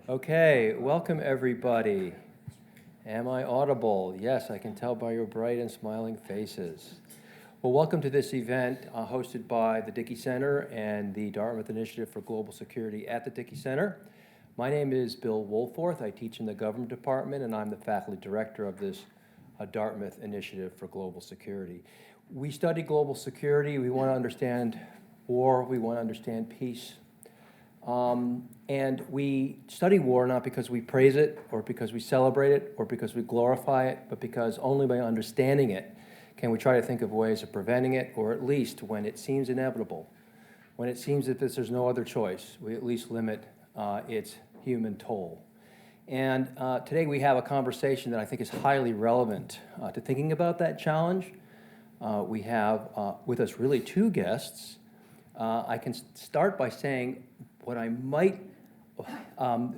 Okay, welcome everybody. Am I audible? Yes, I can tell by your bright and smiling faces. Well, welcome to this event hosted by the Dickey Center and the Dartmouth Initiative for Global Security at the Dickey Center. My name is Bill Woolforth. I teach in the Government Department, and I'm the faculty director of this Dartmouth Initiative for Global Security. We study global security. We want to understand war. We want to understand peace. And we study war not because we praise it or because we celebrate it or because we glorify it, but because only by understanding it can we try to think of ways of preventing it, or at least when it seems inevitable, when it seems that there's no other choice, we at least limit its human toll. And today we have a conversation that I think is highly relevant to thinking about that challenge. We have with us really two guests. I can start by saying what I might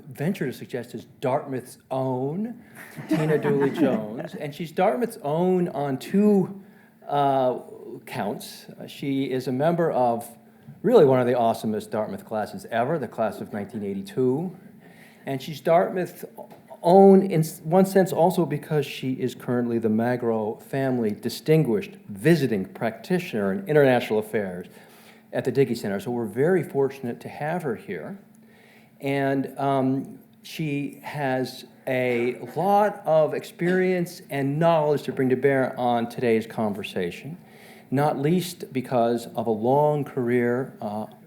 venture to suggest is Dartmouth's own Tina Dooley-Jones, and she's Dartmouth's own on two counts. She is a member of really one of the awesomest Dartmouth classes ever, the class of 1982, and she's Dartmouth's own in one sense also because she is currently the Magro Family Distinguished Visiting Practitioner in International Affairs at the Dickey Center. So we're very fortunate to have her here. And she has a lot of experience and knowledge to bring to bear on today's conversation, not least because of a long career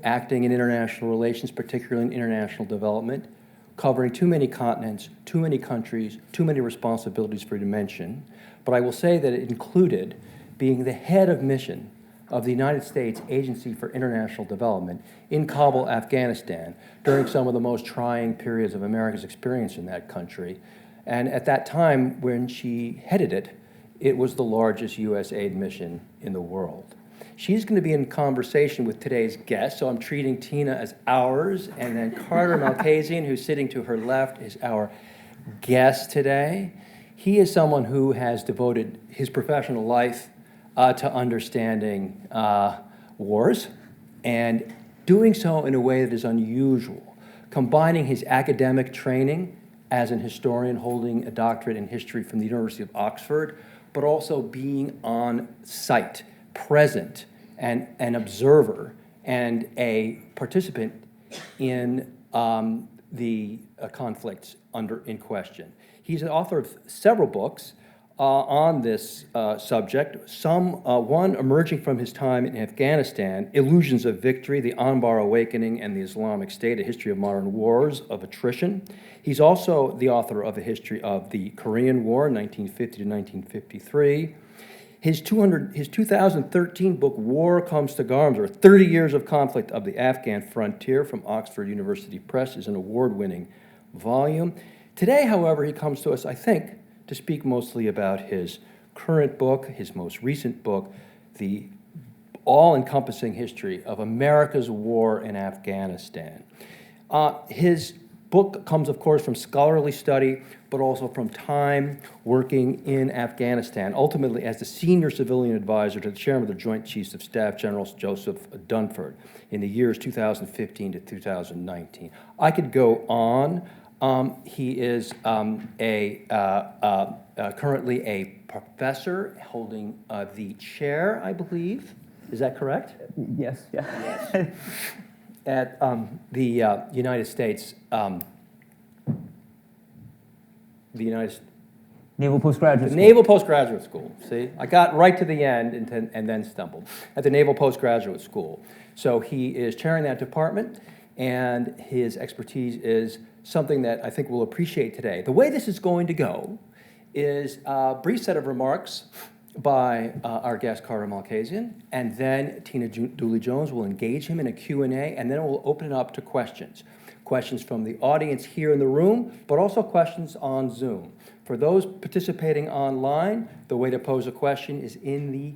acting in international relations, particularly in international development, covering too many continents, too many countries, too many responsibilities for you to mention. But I will say that it included being the head of mission of the United States Agency for International Development in Kabul, Afghanistan, during some of the most trying periods of America's experience in that country. And at that time, when she headed it, it was the largest USAID mission in the world. She's going to be in conversation with today's guest, so I'm treating Tina as ours, and then Carter Malkasian, who's sitting to her left, is our guest today. He is someone who has devoted his professional life to understanding wars, and doing so in a way that is unusual, combining his academic training as an historian holding a doctorate in history from the University of Oxford, but also being on site, present, and an observer and a participant in the conflicts in question. He's an author of several books on this subject, one emerging from his time in Afghanistan, Illusions of Victory, The Anbar Awakening and the Islamic State, A History of Modern Wars of Attrition. He's also the author of A History of the Korean War, 1950 to 1953. His 2013 book, War Comes to Garmsir, 30 Years of Conflict of the Afghan Frontier from Oxford University Press, is an award-winning volume. Today, however, he comes to us, I think, to speak mostly about his current book, his most recent book, The All-Encompassing History of America's War in Afghanistan. His book comes, of course, from scholarly study, but also from time working in Afghanistan, ultimately as the senior civilian advisor to the chairman of the Joint Chiefs of Staff, General Joseph Dunford, in the years 2015 to 2019. I could go on. He is currently a professor holding the chair, I believe. Is that correct? Yes, yeah. Yes. At the United States, Naval Postgraduate School. Naval Postgraduate School. See, I got right to the end and then stumbled. At the Naval Postgraduate School. So he is chairing that department, and his expertise is something that I think we'll appreciate today. The way this is going to go is a brief set of remarks by our guest, Carter Malkasian, and then Tina Dooley-Jones will engage him in a Q&A, and then we'll open it up to questions. Questions from the audience here in the room, but also questions on Zoom. For those participating online, the way to pose a question is in the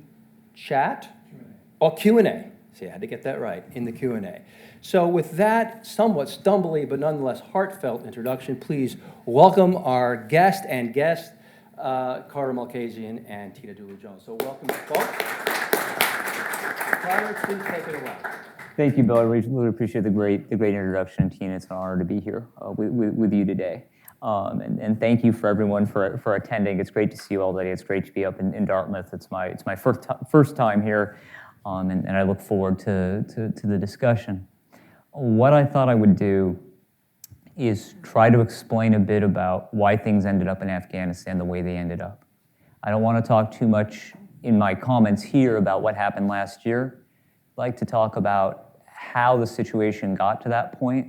chat, or Q&A. See, I had to get that right, in the Q&A. So with that somewhat stumbly but nonetheless heartfelt introduction, please welcome our guest, Carter Malkasian and Tina Dooley-Jones. So welcome, folks. Carter, please take it away. Thank you, Bill. I really appreciate the great introduction, Tina. It's an honor to be here with you today. And thank you for everyone for attending. It's great to see you all today. It's great to be up in Dartmouth. It's my first time here, and I look forward to the discussion. What I thought I would do is try to explain a bit about why things ended up in Afghanistan the way they ended up. I don't want to talk too much in my comments here about what happened last year. I'd like to talk about how the situation got to that point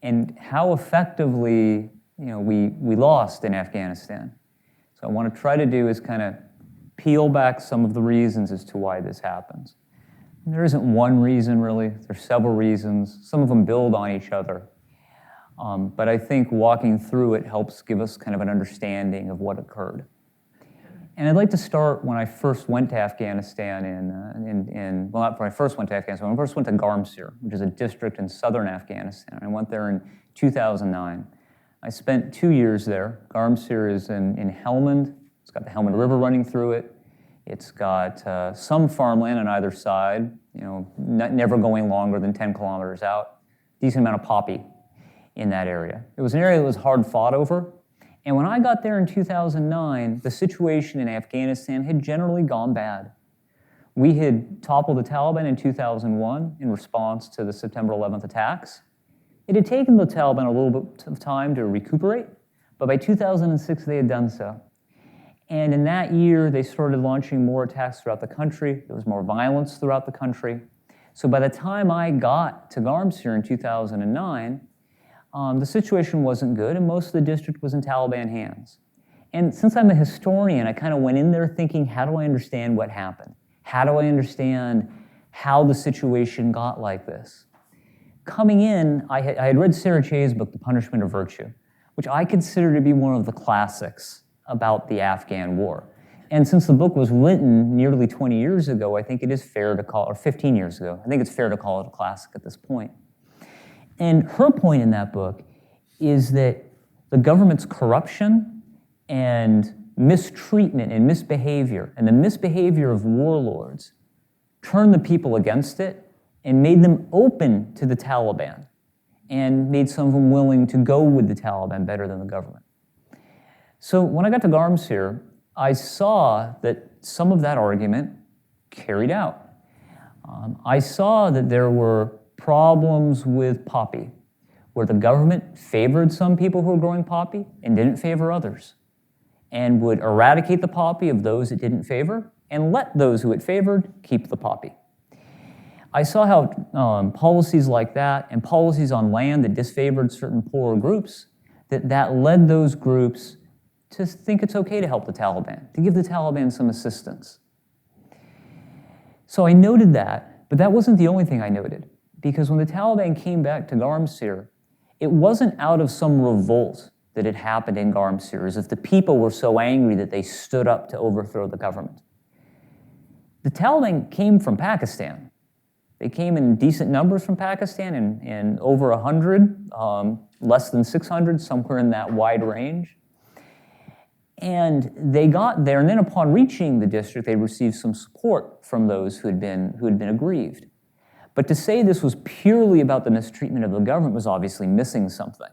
and how effectively we lost in Afghanistan. So I want to try to do is kind of peel back some of the reasons as to why this happens. And there isn't one reason really, there's several reasons. Some of them build on each other. But I think walking through it helps give us kind of an understanding of what occurred. And I'd like to start when I first went to Afghanistan well, not when I first went to Afghanistan, when I first went to Garmsir, which is a district in southern Afghanistan. I went there in 2009. I spent 2 years there. Garmsir is in Helmand. It's got the Helmand River running through it. It's got some farmland on either side, never going longer than 10 kilometers out. Decent amount of poppy in that area. It was an area that was hard fought over. And when I got there in 2009, the situation in Afghanistan had generally gone bad. We had toppled the Taliban in 2001 in response to the September 11th attacks. It had taken the Taliban a little bit of time to recuperate, but by 2006 they had done so. And in that year, they started launching more attacks throughout the country. There was more violence throughout the country. So by the time I got to Garmsir in 2009, the situation wasn't good, and most of the district was in Taliban hands. And since I'm a historian, I kind of went in there thinking, how do I understand what happened? How do I understand how the situation got like this? Coming in, I had read Sarah Che's book, The Punishment of Virtue, which I consider to be one of the classics about the Afghan war. And since the book was written nearly 20 years ago, I think it is fair to call, or 15 years ago, I think it's fair to call it a classic at this point. And her point in that book is that the government's corruption and mistreatment and misbehavior, and the misbehavior of warlords, turned the people against it and made them open to the Taliban and made some of them willing to go with the Taliban better than the government. So when I got to Garmsir, I saw that some of that argument carried out. I saw that there were problems with poppy, where the government favored some people who were growing poppy and didn't favor others, and would eradicate the poppy of those it didn't favor and let those who it favored keep the poppy. I saw how policies like that and policies on land that disfavored certain poorer groups, that led those groups to think it's okay to help the Taliban, to give the Taliban some assistance. So I noted that, but that wasn't the only thing I noted. Because when the Taliban came back to Garmsir, it wasn't out of some revolt that had happened in Garmsir, as if the people were so angry that they stood up to overthrow the government. The Taliban came from Pakistan. They came in decent numbers from Pakistan, in over 100, less than 600, somewhere in that wide range. And they got there, and then upon reaching the district, they received some support from those who had been aggrieved. But to say this was purely about the mistreatment of the government was obviously missing something.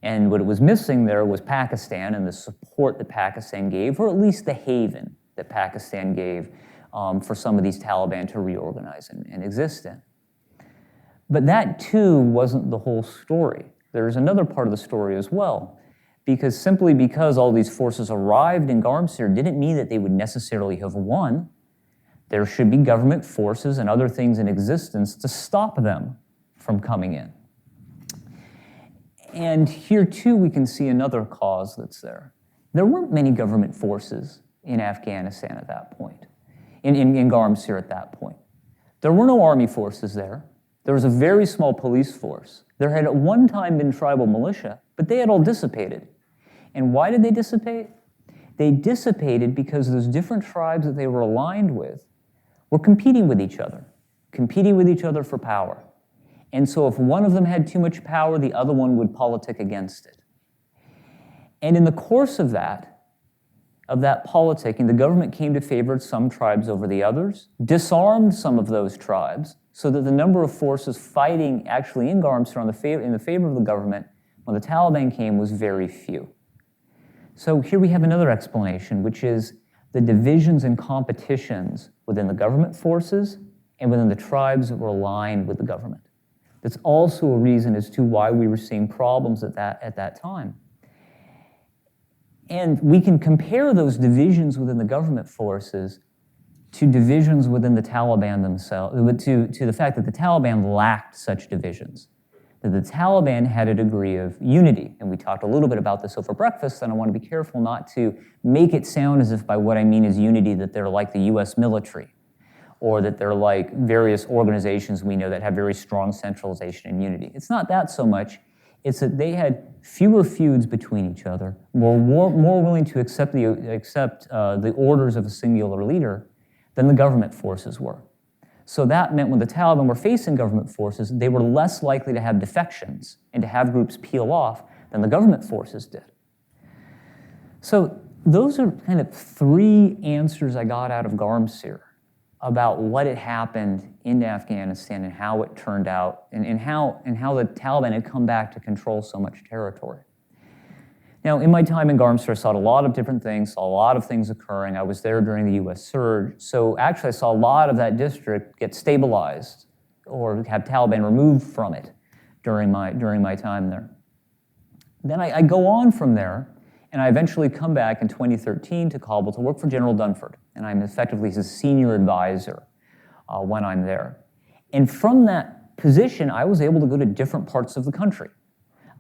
And what it was missing there was Pakistan and the support that Pakistan gave, or at least the haven that Pakistan gave for some of these Taliban to reorganize and exist in. But that too wasn't the whole story. There's another part of the story as well, because simply because all these forces arrived in Garmsir didn't mean that they would necessarily have won. There should be government forces and other things in existence to stop them from coming in. And here too we can see another cause that's there. There weren't many government forces in Afghanistan at that point, in Garmsir at that point. There were no army forces there. There was a very small police force. There had at one time been tribal militia, but they had all dissipated. And why did they dissipate? They dissipated because those different tribes that they were aligned with were competing with each other for power. And so if one of them had too much power, the other one would politic against it. And in the course of that politicking, the government came to favor some tribes over the others, disarmed some of those tribes so that the number of forces fighting actually in Garmsir in the favor of the government when the Taliban came was very few. So here we have another explanation, which is the divisions and competitions within the government forces and within the tribes that were aligned with the government. That's also a reason as to why we were seeing problems at that time. And we can compare those divisions within the government forces to divisions within the Taliban themselves, to the fact that the Taliban lacked such divisions. That the Taliban had a degree of unity, and we talked a little bit about this over breakfast, and I want to be careful not to make it sound as if by what I mean is unity that they're like the US military, or that they're like various organizations we know that have very strong centralization and unity. It's not that so much. It's that they had fewer feuds between each other, more willing to accept the orders of a singular leader than the government forces were. So that meant when the Taliban were facing government forces, they were less likely to have defections and to have groups peel off than the government forces did. So those are kind of three answers I got out of Garmsir about what had happened in Afghanistan and how it turned out, and how the Taliban had come back to control so much territory. Now, in my time in Garmsir, I saw a lot of different things, saw a lot of things occurring. I was there during the US surge, so actually I saw a lot of that district get stabilized or have Taliban removed from it during my time there. Then I go on from there, and I eventually come back in 2013 to Kabul to work for General Dunford, and I'm effectively his senior advisor when I'm there. And from that position, I was able to go to different parts of the country.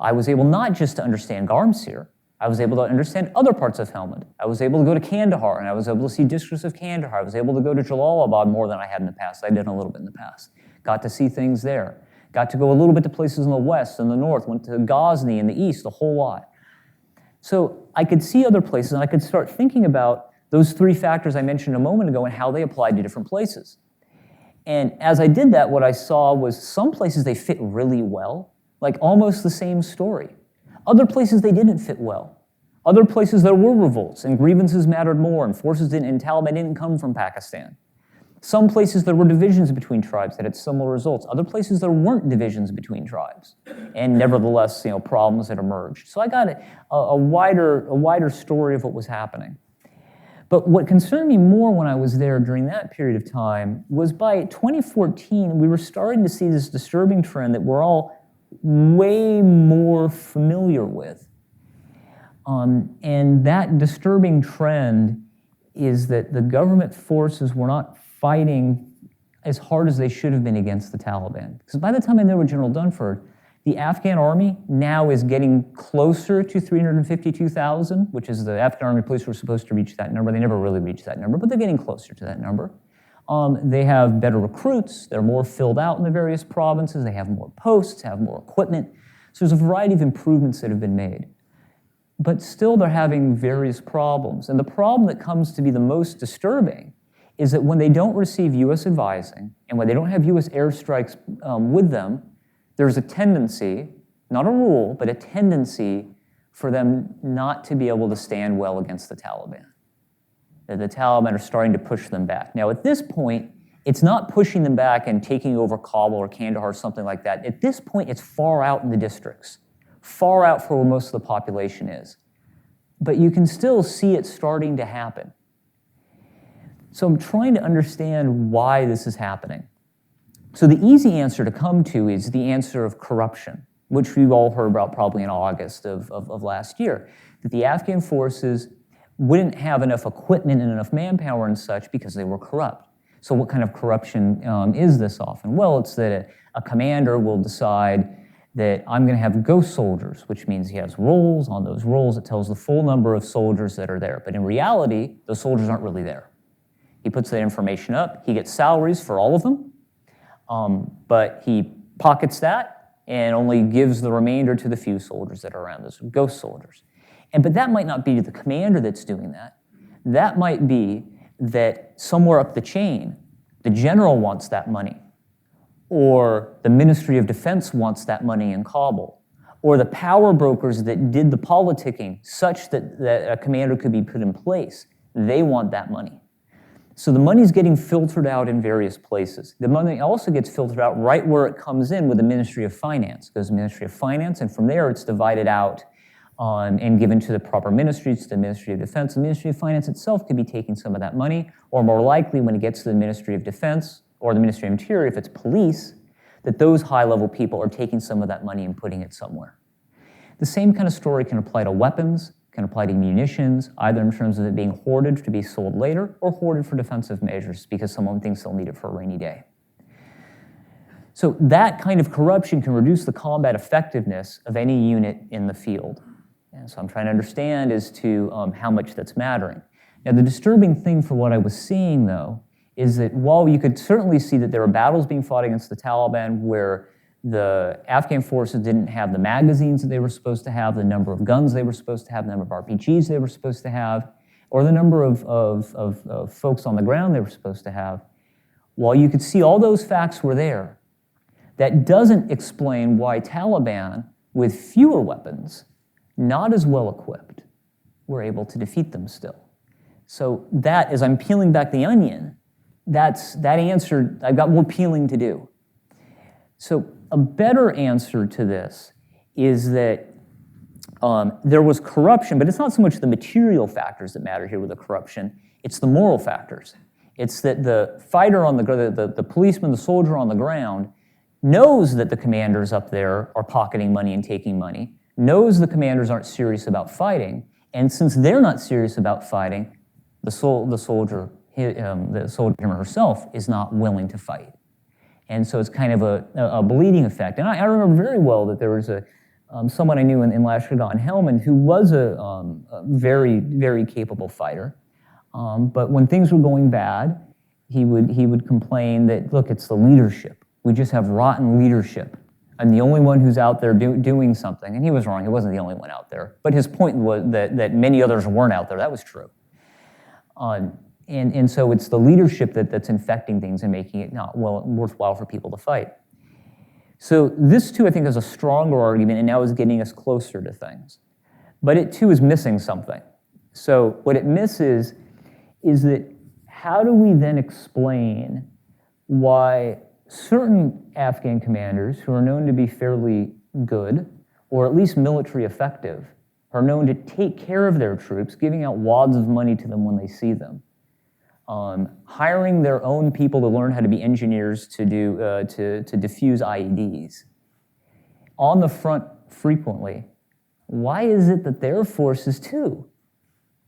I was able not just to understand Garmsir, I was able to understand other parts of Helmand. I was able to go to Kandahar, and I was able to see districts of Kandahar. I was able to go to Jalalabad more than I had in the past. I did a little bit in the past. Got to see things there. Got to go a little bit to places in the west and the north, went to Ghazni in the east, a whole lot. So I could see other places, and I could start thinking about those three factors I mentioned a moment ago and how they applied to different places. And as I did that, what I saw was some places they fit really well, like almost the same story. Other places they didn't fit well. Other places there were revolts and grievances mattered more and and Taliban didn't come from Pakistan. Some places there were divisions between tribes that had similar results. Other places there weren't divisions between tribes, and nevertheless, problems had emerged. So I got a wider story of what was happening. But what concerned me more when I was there during that period of time was by 2014, we were starting to see this disturbing trend that we're all way more familiar with. And that disturbing trend is that the government forces were not fighting as hard as they should have been against the Taliban. Because by the time I met with General Dunford, the Afghan army now is getting closer to 352,000, which is the Afghan army police were supposed to reach that number. They never really reached that number, but they're getting closer to that number. They have better recruits. They're more filled out in the various provinces. They have more posts, have more equipment. So there's a variety of improvements that have been made. But still they're having various problems. And the problem that comes to be the most disturbing is that when they don't receive U.S. advising and when they don't have U.S. airstrikes with them, there's a tendency, not a rule, but a tendency for them not to be able to stand well against the Taliban. That the Taliban are starting to push them back. Now at this point, it's not pushing them back and taking over Kabul or Kandahar or something like that. At this point, it's far out in the districts, far out from where most of the population is. But you can still see it starting to happen. So I'm trying to understand why this is happening. So the easy answer to come to is the answer of corruption, which we've all heard about probably in August of last year, that the Afghan forces wouldn't have enough equipment and enough manpower and such because they were corrupt. So what kind of corruption is this often? Well, it's that a commander will decide that I'm going to have ghost soldiers, which means he has rolls. On those rolls, it tells the full number of soldiers that are there. But in reality, those soldiers aren't really there. He puts that information up. He gets salaries for all of them, but he pockets that and only gives the remainder to the few soldiers that are around, those ghost soldiers. But that might not be the commander that's doing that. That might be that somewhere up the chain, the general wants that money, or the Ministry of Defense wants that money in Kabul, or the power brokers that did the politicking such that a commander could be put in place, they want that money. So the money's getting filtered out in various places. The money also gets filtered out right where it comes in with the Ministry of Finance. It goes to the Ministry of Finance, and from there it's divided out and given to the proper ministries, to the Ministry of Defense. The Ministry of Finance itself could be taking some of that money, or more likely when it gets to the Ministry of Defense or the Ministry of Interior, if it's police, that those high-level people are taking some of that money and putting it somewhere. The same kind of story can apply to weapons, can apply to munitions, either in terms of it being hoarded to be sold later or hoarded for defensive measures because someone thinks they'll need it for a rainy day. So that kind of corruption can reduce the combat effectiveness of any unit in the field. And so I'm trying to understand as to how much that's mattering. Now, the disturbing thing for what I was seeing, though, is that while you could certainly see that there were battles being fought against the Taliban where the Afghan forces didn't have the magazines that they were supposed to have, the number of guns they were supposed to have, the number of RPGs they were supposed to have, or the number of folks on the ground they were supposed to have. While you could see all those facts were there, that doesn't explain why Taliban, with fewer weapons, not as well equipped, were able to defeat them still. So that, as I'm peeling back the onion, that answer, I've got more peeling to do. So a better answer to this is that there was corruption, but it's not so much the material factors that matter here with the corruption, it's the moral factors. It's that the fighter on the policeman, the soldier on the ground, knows that the commanders up there are pocketing money and taking money, knows the commanders aren't serious about fighting, and since they're not serious about fighting, the soldier, him or herself, is not willing to fight. And so it's kind of a bleeding effect. And I remember very well that there was someone I knew in Lashkar Haldeman who was a very, very capable fighter. But when things were going bad, he would complain that, look, it's the leadership. We just have rotten leadership. I'm the only one who's out there doing something. And he was wrong. He wasn't the only one out there. But his point was that many others weren't out there. That was true. And so it's the leadership that's infecting things and making it not worthwhile for people to fight. So this, too, I think is a stronger argument and now is getting us closer to things. But it, too, is missing something. So what it misses is that how do we then explain why certain Afghan commanders who are known to be fairly good, or at least military effective, are known to take care of their troops, giving out wads of money to them when they see them, hiring their own people to learn how to be engineers to defuse IEDs. On the front frequently, why is it that their forces too,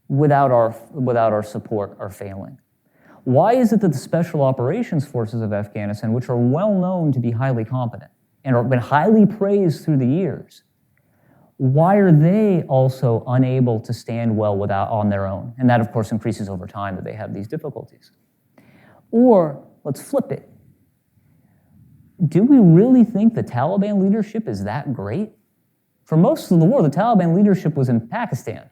without our support, are failing? Why is it that the Special Operations Forces of Afghanistan, which are well known to be highly competent and have been highly praised through the years, why are they also unable to stand well on their own? And that, of course, increases over time that they have these difficulties. Or, let's flip it. Do we really think the Taliban leadership is that great? For most of the war, the Taliban leadership was in Pakistan.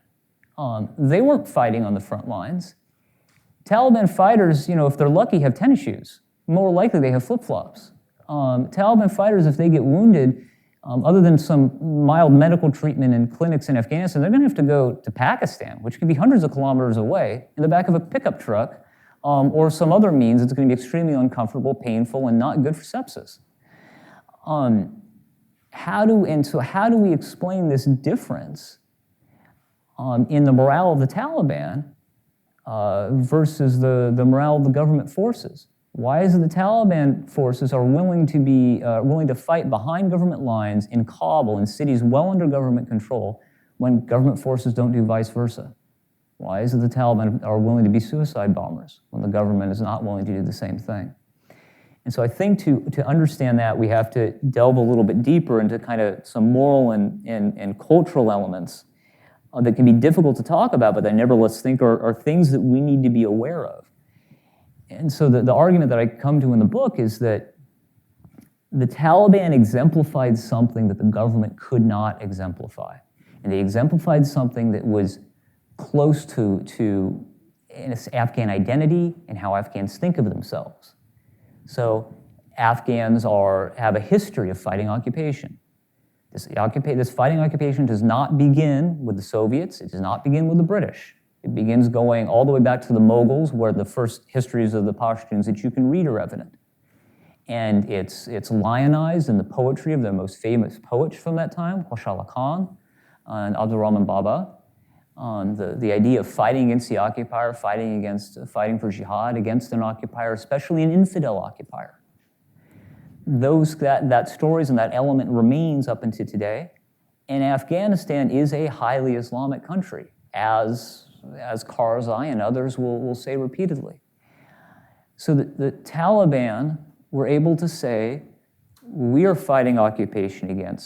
They weren't fighting on the front lines. Taliban fighters, if they're lucky, have tennis shoes. More likely, they have flip-flops. Taliban fighters, if they get wounded, other than some mild medical treatment in clinics in Afghanistan, they're going to have to go to Pakistan, which could be hundreds of kilometers away, in the back of a pickup truck, or some other means. It's going to be extremely uncomfortable, painful, and not good for sepsis. How do we explain this difference in the morale of the Taliban versus the morale of the government forces? Why is it the Taliban forces are willing to fight behind government lines in Kabul, in cities well under government control, when government forces don't do vice versa? Why is it the Taliban are willing to be suicide bombers when the government is not willing to do the same thing? And so I think to understand that, we have to delve a little bit deeper into kind of some moral and cultural elements that can be difficult to talk about, but that nevertheless think are things that we need to be aware of. And so the argument that I come to in the book is that the Taliban exemplified something that the government could not exemplify. And they exemplified something that was close to Afghan identity and how Afghans think of themselves. So Afghans have a history of fighting occupation. This fighting occupation does not begin with the Soviets. It does not begin with the British. It begins going all the way back to the Mughals, where the first histories of the Pashtuns that you can read are evident. And it's lionized in the poetry of the most famous poets from that time, Khoshala Khan and Abdurrahman Baba. The idea of fighting against the occupier, fighting for jihad against an occupier, especially an infidel occupier. That stories and that element remains up until today. And Afghanistan is a highly Islamic country, as Karzai and others will say repeatedly. So the Taliban were able to say, we are fighting occupation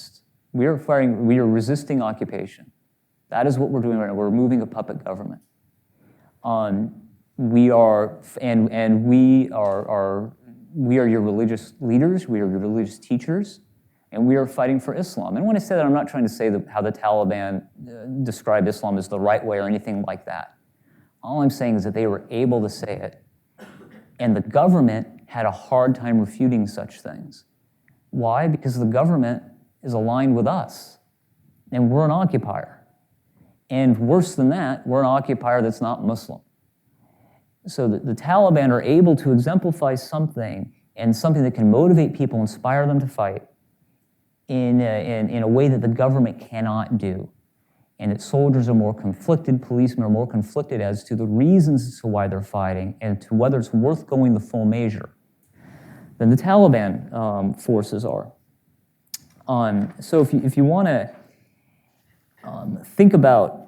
we are resisting occupation. That is what we're doing right now. We're removing a puppet government. We are your religious leaders, we are your religious teachers, and we are fighting for Islam. And when I say that, I'm not trying to say how the Taliban describe Islam as the right way or anything like that. All I'm saying is that they were able to say it, and the government had a hard time refuting such things. Why? Because the government is aligned with us, and we're an occupier. And worse than that, we're an occupier that's not Muslim. So the Taliban are able to exemplify something, and something that can motivate people, inspire them to fight, in a way that the government cannot do. And its soldiers are more conflicted, policemen are more conflicted as to the reasons as to why they're fighting and to whether it's worth going the full measure than the Taliban forces are. So if you want to think about,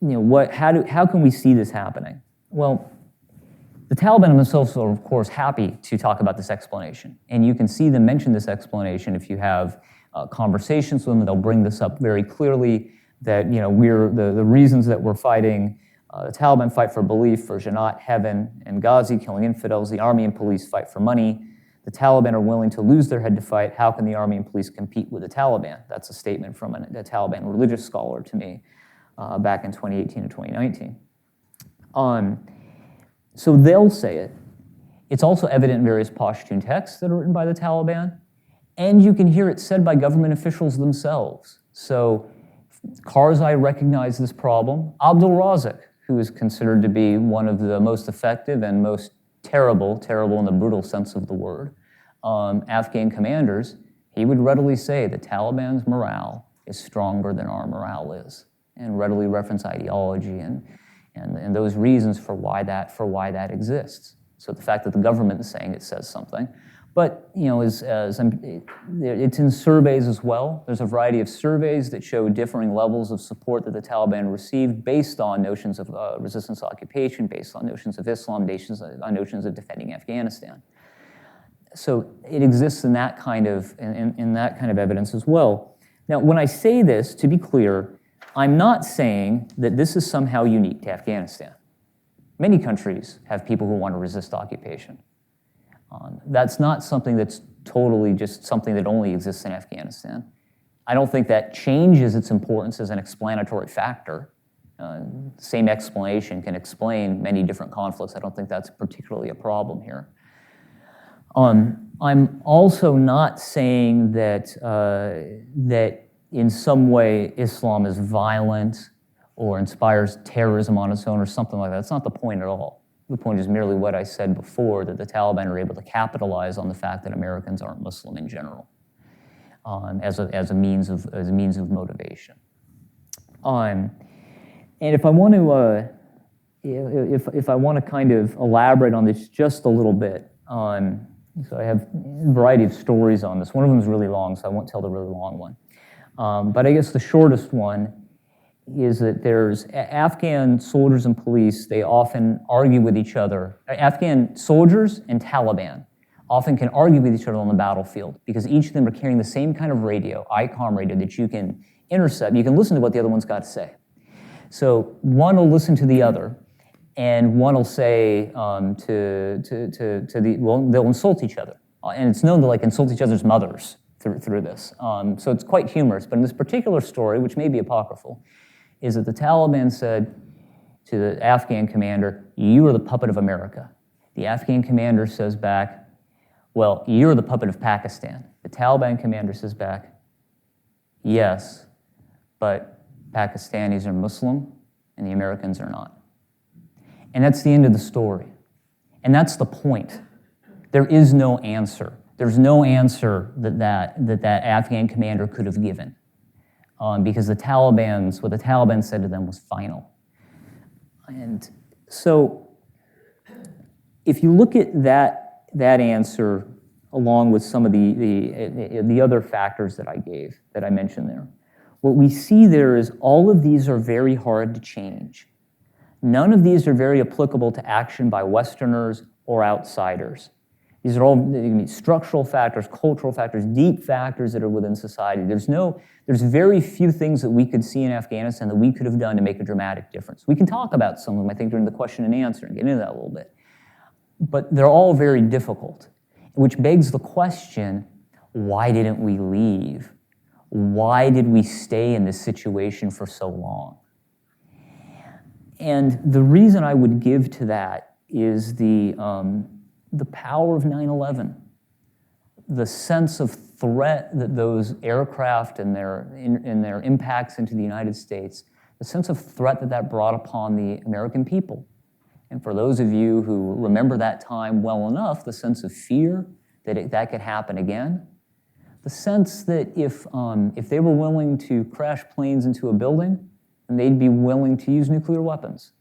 how can we see this happening? Well, the Taliban themselves are, of course, happy to talk about this explanation. And you can see them mention this explanation if you have conversations with them. They'll bring this up very clearly, that we're the reasons that we're fighting. The Taliban fight for belief, for Jannat, heaven, and Ghazi, killing infidels. The army and police fight for money. The Taliban are willing to lose their head to fight. How can the army and police compete with the Taliban? That's a statement from a Taliban religious scholar to me back in 2018 and 2019. So they'll say it. It's also evident in various Pashtun texts that are written by the Taliban, and you can hear it said by government officials themselves. So Karzai recognized this problem. Abdul Razak, who is considered to be one of the most effective and most terrible in the brutal sense of the word, Afghan commanders, he would readily say the Taliban's morale is stronger than our morale is, and readily reference ideology and those reasons for why that exists. So the fact that the government is saying it says something. But it's in surveys as well. There's a variety of surveys that show differing levels of support that the Taliban received based on notions of resistance to occupation, based on notions of Islam, on notions of defending Afghanistan. So it exists in that kind of evidence as well. Now, when I say this, to be clear, I'm not saying that this is somehow unique to Afghanistan. Many countries have people who want to resist occupation. That's not something that's totally just something that only exists in Afghanistan. I don't think that changes its importance as an explanatory factor. Same explanation can explain many different conflicts. I don't think that's particularly a problem here. I'm also not saying that in some way Islam is violent or inspires terrorism on its own or something like that. That's not the point at all. The point is merely what I said before, that the Taliban are able to capitalize on the fact that Americans aren't Muslim in general as a means of motivation. And if I want to if I want to kind of elaborate on this just a little bit, so I have a variety of stories on this. One of them is really long, so I won't tell the really long one. But I guess the shortest one is that there's Afghan soldiers and police, they often argue with each other. Afghan soldiers and Taliban often can argue with each other on the battlefield because each of them are carrying the same kind of radio, ICOM radio, that you can intercept. You can listen to what the other one's got to say. So one will listen to the other, and one will say they'll insult each other. And it's known to insult each other's mothers through this. So it's quite humorous. But in this particular story, which may be apocryphal, is that the Taliban said to the Afghan commander, "You are the puppet of America." The Afghan commander says back, "Well, you're the puppet of Pakistan." The Taliban commander says back, "Yes, but Pakistanis are Muslim and the Americans are not." And that's the end of the story. And that's the point. There is no answer. There's no answer that Afghan commander could have given, because what the Taliban said to them was final. And so if you look at that answer along with some of the other factors that I mentioned there, what we see there is all of these are very hard to change. None of these are very applicable to action by Westerners or outsiders. These are all structural factors, cultural factors, deep factors that are within society. There's very few things that we could see in Afghanistan that we could have done to make a dramatic difference. We can talk about some of them, I think, during the question and answer and get into that a little bit. But they're all very difficult, which begs the question, why didn't we leave? Why did we stay in this situation for so long? And the reason I would give to that is the power of 9/11, the sense of threat that those aircraft and their impacts into the United States, the sense of threat that brought upon the American people. And for those of you who remember that time well enough, the sense of fear that could happen again, the sense that if they were willing to crash planes into a building, then they'd be willing to use nuclear weapons.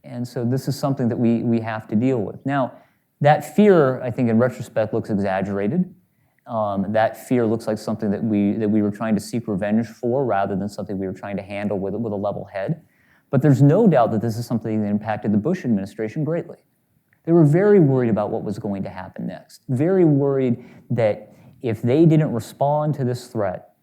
And so this is something that we have to deal with. Now, that fear, I think in retrospect, looks exaggerated. That fear looks like something that we were trying to seek revenge for rather than something we were trying to handle with a level head. But there's no doubt that this is something that impacted the Bush administration greatly. They were very worried about what was going to happen next, very worried that if they didn't respond to this threat,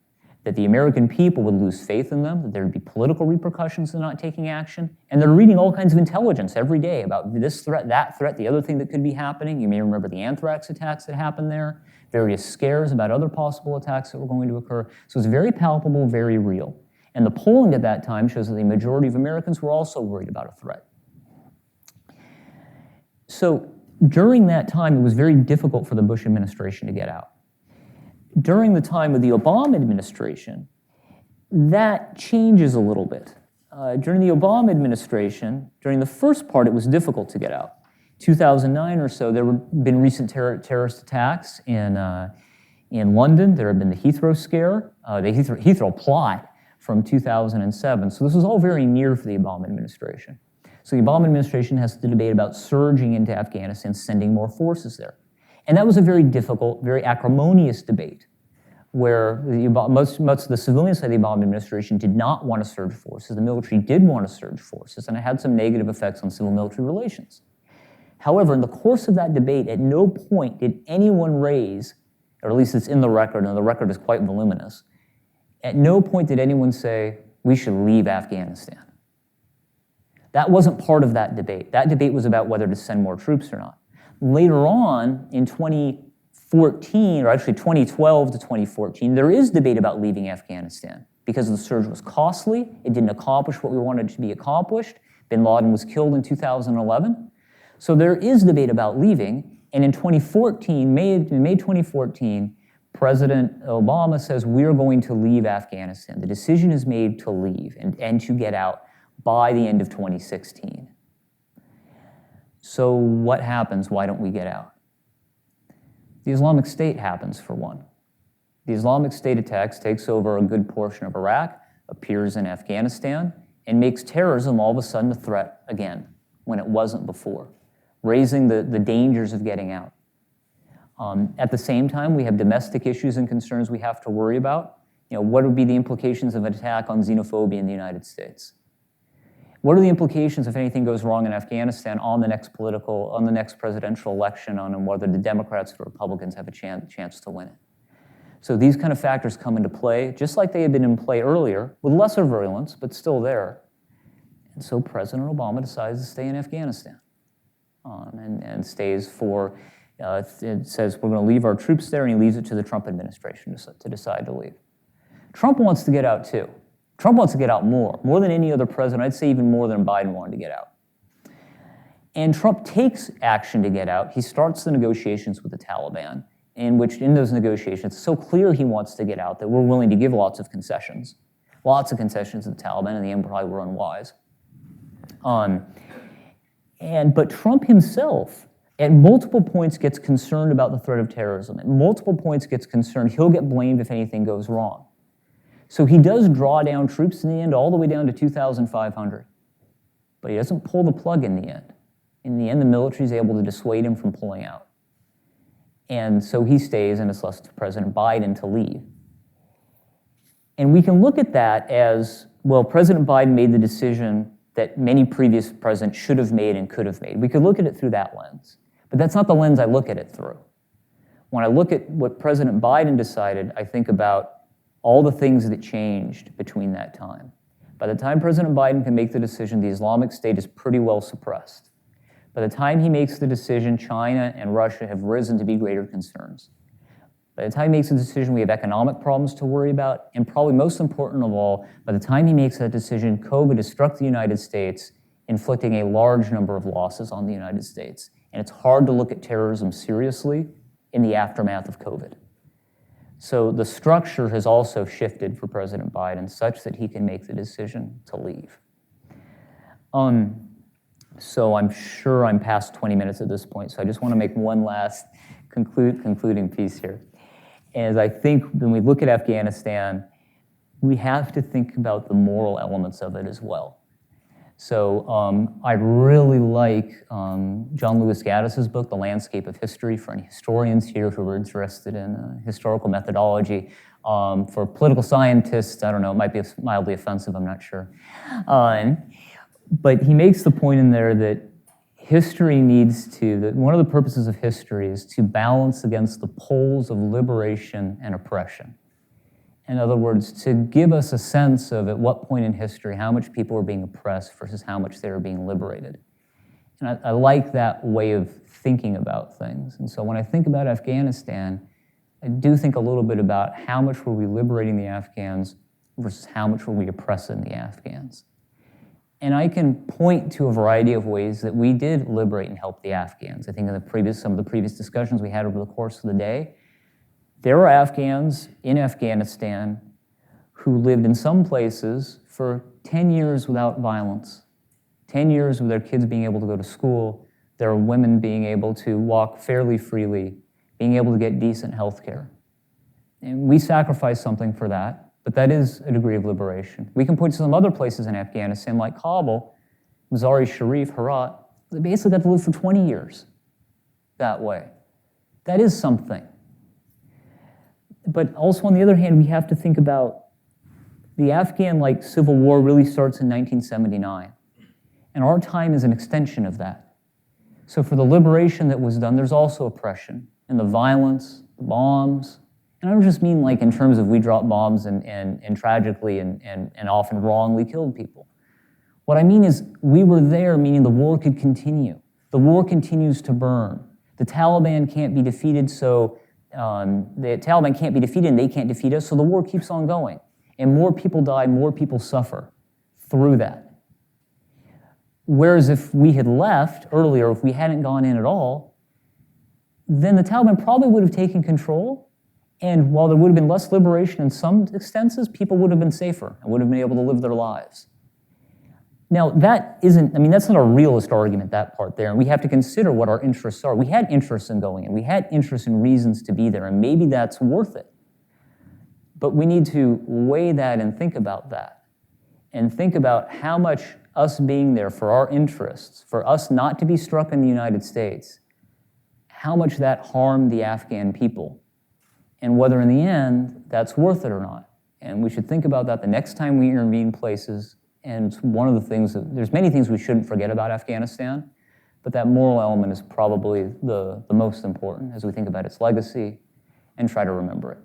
that the American people would lose faith in them, that there would be political repercussions of not taking action. And they're reading all kinds of intelligence every day about this threat, that threat, the other thing that could be happening. You may remember the anthrax attacks that happened there, various scares about other possible attacks that were going to occur. So it's very palpable, very real. And the polling at that time shows that the majority of Americans were also worried about a threat. So during that time, it was very difficult for the Bush administration to get out. During the time of the Obama administration, that changes a little bit. During the Obama administration, during the first part, it was difficult to get out. 2009 or so, there had been recent terrorist attacks in London. There had been the Heathrow scare, the Heathrow plot from 2007. So this was all very near for the Obama administration. So the Obama administration has to debate about surging into Afghanistan, sending more forces there. And that was a very difficult, very acrimonious debate where most of the civilian side of the Obama administration did not want to surge forces. The military did want to surge forces, and it had some negative effects on civil-military relations. However, in the course of that debate, at no point did anyone raise, or at least it's in the record, and the record is quite voluminous, at no point did anyone say, we should leave Afghanistan. That wasn't part of that debate. That debate was about whether to send more troops or not. Later on, in 2014, or actually 2012 to 2014, there is debate about leaving Afghanistan because the surge was costly. It didn't accomplish what we wanted to be accomplished. Bin Laden was killed in 2011. So there is debate about leaving. And in 2014, May 2014, President Obama says, we're going to leave Afghanistan. The decision is made to leave and to get out by the end of 2016. So what happens? Why don't we get out? The Islamic State happens, for one. The Islamic State attacks, takes over a good portion of Iraq, appears in Afghanistan, and makes terrorism all of a sudden a threat again, when it wasn't before, raising the dangers of getting out. At the same time, we have domestic issues and concerns we have to worry about. What would be the implications of an attack on xenophobia in the United States? What are the implications if anything goes wrong in Afghanistan on the next presidential election on whether the Democrats or Republicans have a chance to win it? So these kind of factors come into play, just like they had been in play earlier, with lesser virulence, but still there. And so President Obama decides to stay in Afghanistan and stays for, it says we're going to leave our troops there, and he leaves it to the Trump administration to decide to leave. Trump wants to get out too. Trump wants to get out more than any other president. I'd say even more than Biden wanted to get out. And Trump takes action to get out. He starts the negotiations with the Taliban, in those negotiations, it's so clear he wants to get out that we're willing to give lots of concessions to the Taliban, and the end probably were unwise. But Trump himself, at multiple points, gets concerned about the threat of terrorism. At multiple points, gets concerned he'll get blamed if anything goes wrong. So he does draw down troops in the end, all the way down to 2,500. But he doesn't pull the plug in the end. In the end, the military is able to dissuade him from pulling out. And so he stays, and it's left to President Biden to lead. And we can look at that as, well, President Biden made the decision that many previous presidents should have made and could have made. We could look at it through that lens. But that's not the lens I look at it through. When I look at what President Biden decided, I think about all the things that changed between that time. By the time President Biden can make the decision, the Islamic State is pretty well suppressed. By the time he makes the decision, China and Russia have risen to be greater concerns. By the time he makes a decision, we have economic problems to worry about, and probably most important of all, by the time he makes that decision, COVID has struck the United States, inflicting a large number of losses on the United States. And it's hard to look at terrorism seriously in the aftermath of COVID. So the structure has also shifted for President Biden such that he can make the decision to leave. So I'm sure I'm past 20 minutes at this point, so I just want to make one last concluding piece here. As I think when we look at Afghanistan, we have to think about the moral elements of it as well. So I really like John Lewis Gaddis's book, The Landscape of History, for any historians here who are interested in historical methodology. For political scientists, I don't know, it might be mildly offensive, I'm not sure. But he makes the point in there that history needs to, that one of the purposes of history is to balance against the poles of liberation and oppression. In other words, to give us a sense of at what point in history how much people were being oppressed versus how much they were being liberated. And I like that way of thinking about things. And so when I think about Afghanistan, I do think a little bit about how much were we liberating the Afghans versus how much were we oppressing the Afghans. And I can point to a variety of ways that we did liberate and help the Afghans. I think in some of the previous discussions we had over the course of the day, there were Afghans in Afghanistan who lived in some places for 10 years without violence, 10 years with their kids being able to go to school, there are women being able to walk fairly freely, being able to get decent health care. And we sacrificed something for that. But that is a degree of liberation. We can point to some other places in Afghanistan, like Kabul, Mazar-e Sharif, Herat, they basically got to live for 20 years that way. That is something. But also, on the other hand, we have to think about the Afghan civil war really starts in 1979. And our time is an extension of that. So for the liberation that was done, there's also oppression and the violence, the bombs. And I don't just mean in terms of we dropped bombs and tragically and often wrongly killed people. What I mean is we were there, meaning the war could continue. The war continues to burn. The Taliban can't be defeated, so and they can't defeat us, so the war keeps on going. And more people die, more people suffer through that. Whereas if we had left earlier, if we hadn't gone in at all, then the Taliban probably would have taken control. And while there would have been less liberation in some extenses, people would have been safer and would have been able to live their lives. Now, that's not a realist argument, that part there, and we have to consider what our interests are. We had interests in going in. We had interests and reasons to be there, and maybe that's worth it. But we need to weigh that and think about that, and think about how much us being there for our interests, for us not to be struck in the United States, how much that harmed the Afghan people, and whether in the end that's worth it or not. And we should think about that the next time we intervene places. And one of the things, there's many things we shouldn't forget about Afghanistan, but that moral element is probably the most important as we think about its legacy and try to remember it.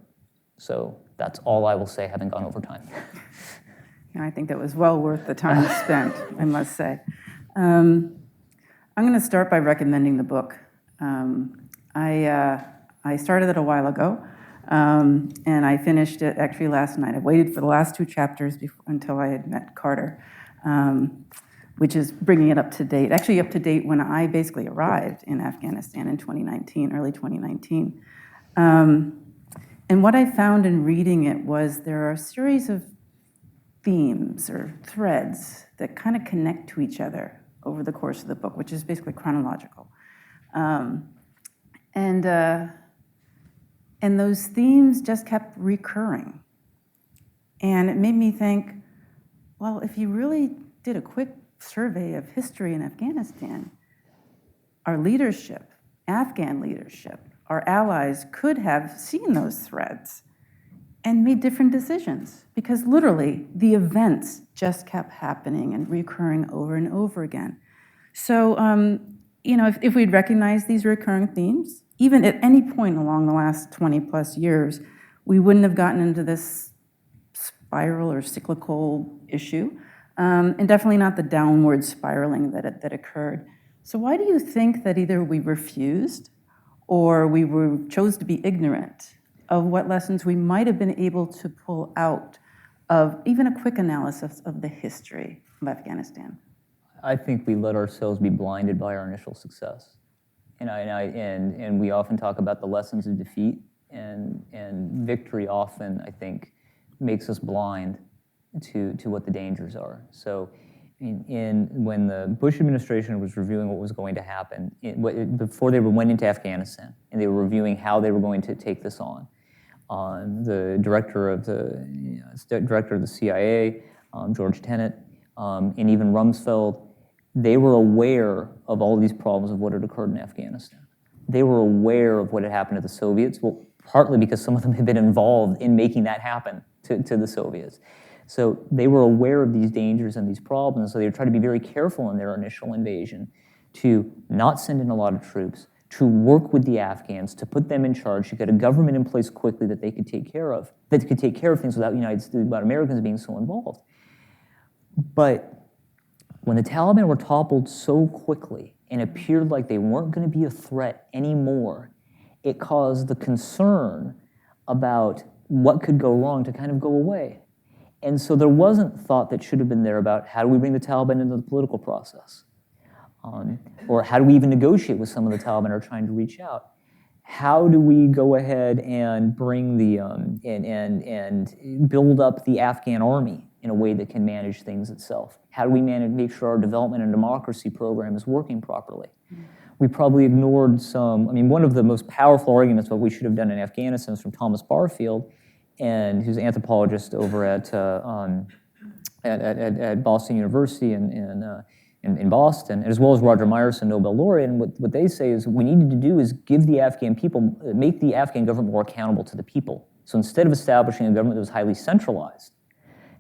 So that's all I will say, having gone over time. Yeah, I think that was well worth the time spent, I must say. I'm going to start by recommending the book. I started it a while ago. And I finished it actually last night. I waited for the last 2 chapters until I had met Carter, which is bringing it up to date. Actually up to date when I basically arrived in Afghanistan in 2019, early 2019. And what I found in reading it was there are a series of themes or threads that kind of connect to each other over the course of the book, which is basically chronological. And those themes just kept recurring. And it made me think, well, if you really did a quick survey of history in Afghanistan, our leadership, Afghan leadership, our allies could have seen those threads and made different decisions, because literally the events just kept happening and recurring over and over again. So, if we'd recognized these recurring themes, even at any point along the last 20 plus years, we wouldn't have gotten into this spiral or cyclical issue, and definitely not the downward spiraling that occurred. So why do you think that either we refused or we chose to be ignorant of what lessons we might have been able to pull out of even a quick analysis of the history of Afghanistan? I think we let ourselves be blinded by our initial success. And we often talk about the lessons of defeat, and victory often, I think, makes us blind to what the dangers are. So when the Bush administration was reviewing what was going to happen, before they went into Afghanistan, and they were reviewing how they were going to take this on, the director of the CIA, George Tenet, and even Rumsfeld, they were aware of all these problems of what had occurred in Afghanistan. They were aware of what had happened to the Soviets, well, partly because some of them had been involved in making that happen to the Soviets. So they were aware of these dangers and these problems, so they were trying to be very careful in their initial invasion to not send in a lot of troops, to work with the Afghans, to put them in charge, to get a government in place quickly that they could take care of, that could take care of things without without Americans being so involved. But when the Taliban were toppled so quickly and appeared like they weren't going to be a threat anymore, it caused the concern about what could go wrong to kind of go away. And so there wasn't thought that should have been there about how do we bring the Taliban into the political process? Or how do we even negotiate with some of the Taliban who are trying to reach out? How do we go ahead and bring the and build up the Afghan army in a way that can manage things itself? How do we make sure our development and democracy program is working properly? We probably ignored one of the most powerful arguments about what we should have done in Afghanistan is from Thomas Barfield, and who's an anthropologist over at Boston University in Boston, as well as Roger Myerson, Nobel laureate. And what they say is what we needed to do is give the Afghan people, make the Afghan government more accountable to the people. So instead of establishing a government that was highly centralized,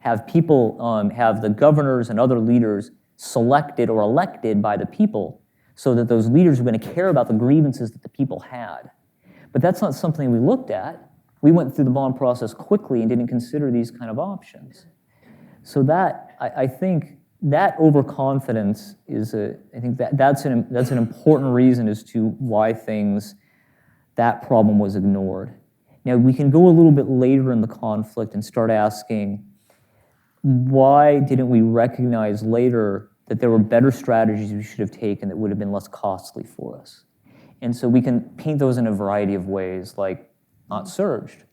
have people, have the governors and other leaders selected or elected by the people so that those leaders were going to care about the grievances that the people had. But that's not something we looked at. We went through the bond process quickly and didn't consider these kind of options. So that, I think, that overconfidence is that's an important reason as to why that problem was ignored. Now, we can go a little bit later in the conflict and start asking, why didn't we recognize later that there were better strategies we should have taken that would have been less costly for us? And so we can paint those in a variety of ways, like not surged,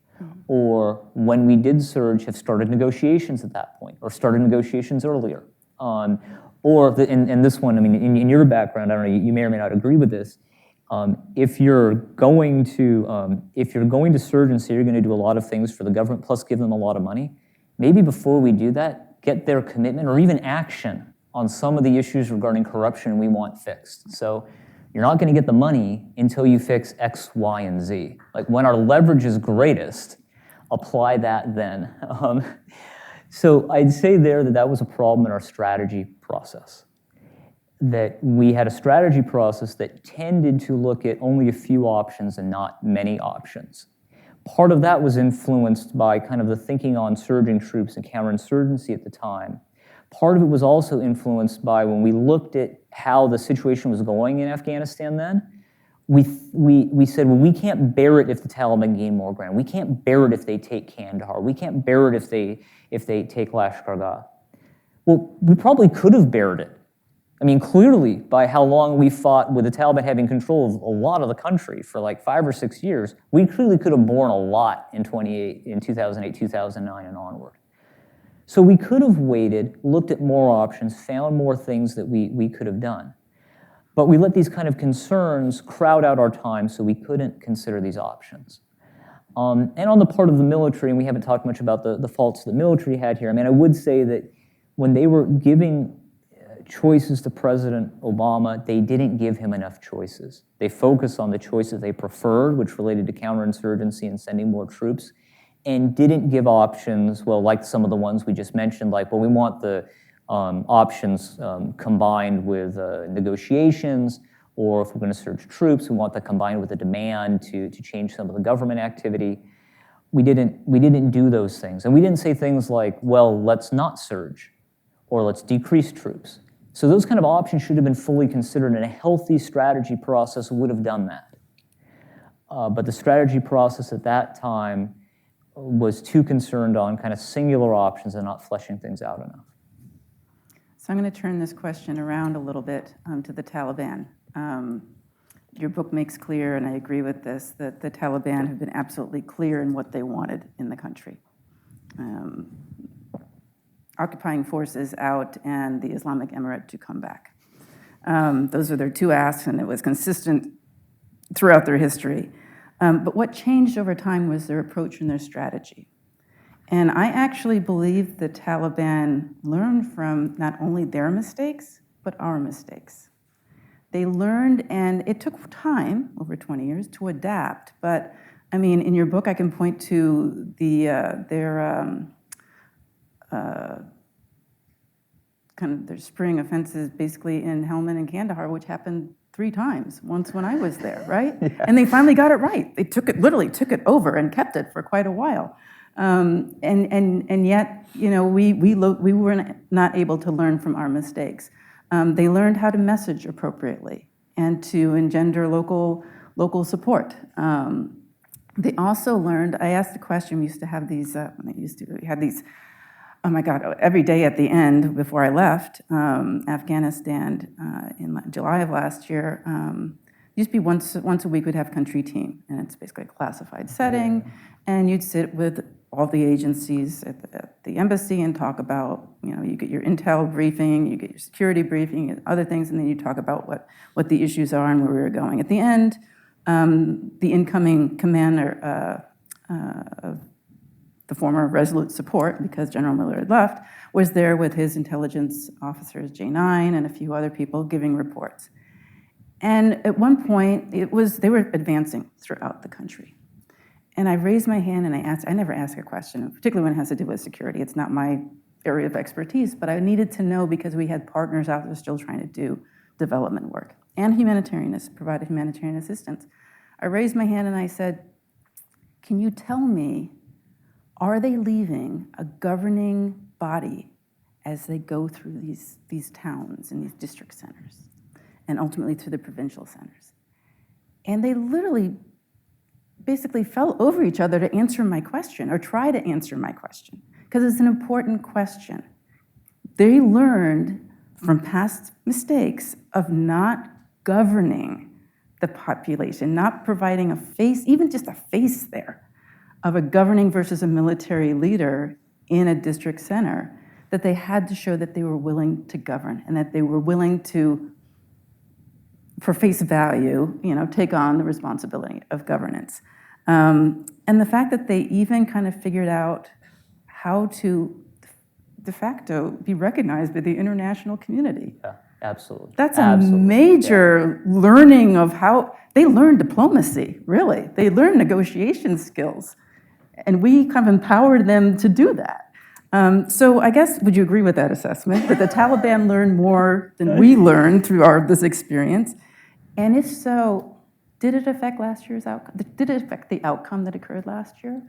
or when we did surge, have started negotiations at that point, or started negotiations earlier. In this one, in your background, I don't know, you may or may not agree with this. If you're going to surge and say you're going to do a lot of things for the government, plus give them a lot of money, maybe before we do that, get their commitment or even action on some of the issues regarding corruption we want fixed. So you're not going to get the money until you fix X, Y, and Z. Like when our leverage is greatest, apply that then. So I'd say that was a problem in our strategy process. That we had a strategy process that tended to look at only a few options and not many options. Part of that was influenced by kind of the thinking on surging troops and counterinsurgency at the time. Part of it was also influenced by when we looked at how the situation was going in Afghanistan then, we said, well, we can't bear it if the Taliban gain more ground. We can't bear it if they take Kandahar. We can't bear it if they take Lashkar-Gah. Well, we probably could have bared it. Clearly, by how long we fought with the Taliban having control of a lot of the country for like 5 or 6 years, we clearly could have borne a lot in 2008, 2009, and onward. So we could have waited, looked at more options, found more things that we could have done. But we let these kind of concerns crowd out our time, so we couldn't consider these options. And on the part of the military, and we haven't talked much about the faults the military had here, I mean, I would say that when they were giving choices to President Obama, they didn't give him enough choices. They focused on the choices they preferred, which related to counterinsurgency and sending more troops, and didn't give options, well, like some of the ones we just mentioned, like, well, we want the options combined with negotiations, or if we're going to surge troops, we want that combined with a demand to change some of the government activity. We didn't do those things. And we didn't say things like, well, let's not surge, or let's decrease troops. So those kind of options should have been fully considered, and a healthy strategy process would have done that. But the strategy process at that time was too concerned on kind of singular options and not fleshing things out enough. So I'm going to turn this question around a little bit to the Taliban. Your book makes clear, and I agree with this, that the Taliban have been absolutely clear in what they wanted in the country. Occupying forces out and the Islamic Emirate to come back. Those are their two asks, and it was consistent throughout their history. But what changed over time was their approach and their strategy. And I actually believe the Taliban learned from not only their mistakes, but our mistakes. They learned, and it took time, over 20 years, to adapt. But, I mean, in your book, I can point to their spring offenses basically in Helmand and Kandahar, which happened 3 times, once when I was there, right? Yeah. And they finally got it right. They literally took it over and kept it for quite a while. And yet, you know, we were not able to learn from our mistakes. They learned how to message appropriately and to engender local support. They also learned, I asked the question, we used to have these, we had these, oh my God, every day at the end before I left Afghanistan in July of last year, used to be once a week we'd have country team, and it's basically a classified setting, and you'd sit with all the agencies at the embassy and talk about, you know, you get your intel briefing, you get your security briefing, and other things, and then you talk about what the issues are and where we were going. At the end, the incoming commander of the former Resolute Support, because General Miller had left, was there with his intelligence officers, J9, and a few other people giving reports. And at one point, they were advancing throughout the country. And I raised my hand and I never ask a question, particularly when it has to do with security. It's not my area of expertise, but I needed to know because we had partners out there still trying to do development work and provided humanitarian assistance. I raised my hand and I said, can you tell me, are they leaving a governing body as they go through these towns and these district centers and ultimately through the provincial centers? And they literally basically fell over each other to answer my question or try to answer my question because it's an important question. They learned from past mistakes of not governing the population, not providing a face, even just a face there, of a governing versus a military leader in a district center, that they had to show that they were willing to govern and that they were willing to, for face value, you know, take on the responsibility of governance. And the fact that they even kind of figured out how to de facto be recognized by the international community. Yeah, absolutely. That's a major learning of how, they learned diplomacy, really. They learned negotiation skills. And we kind of empowered them to do that. So I guess, would you agree with that assessment, that the Taliban learned more than we learned through this experience? And if so, did it affect last year's outcome? Did it affect the outcome that occurred last year?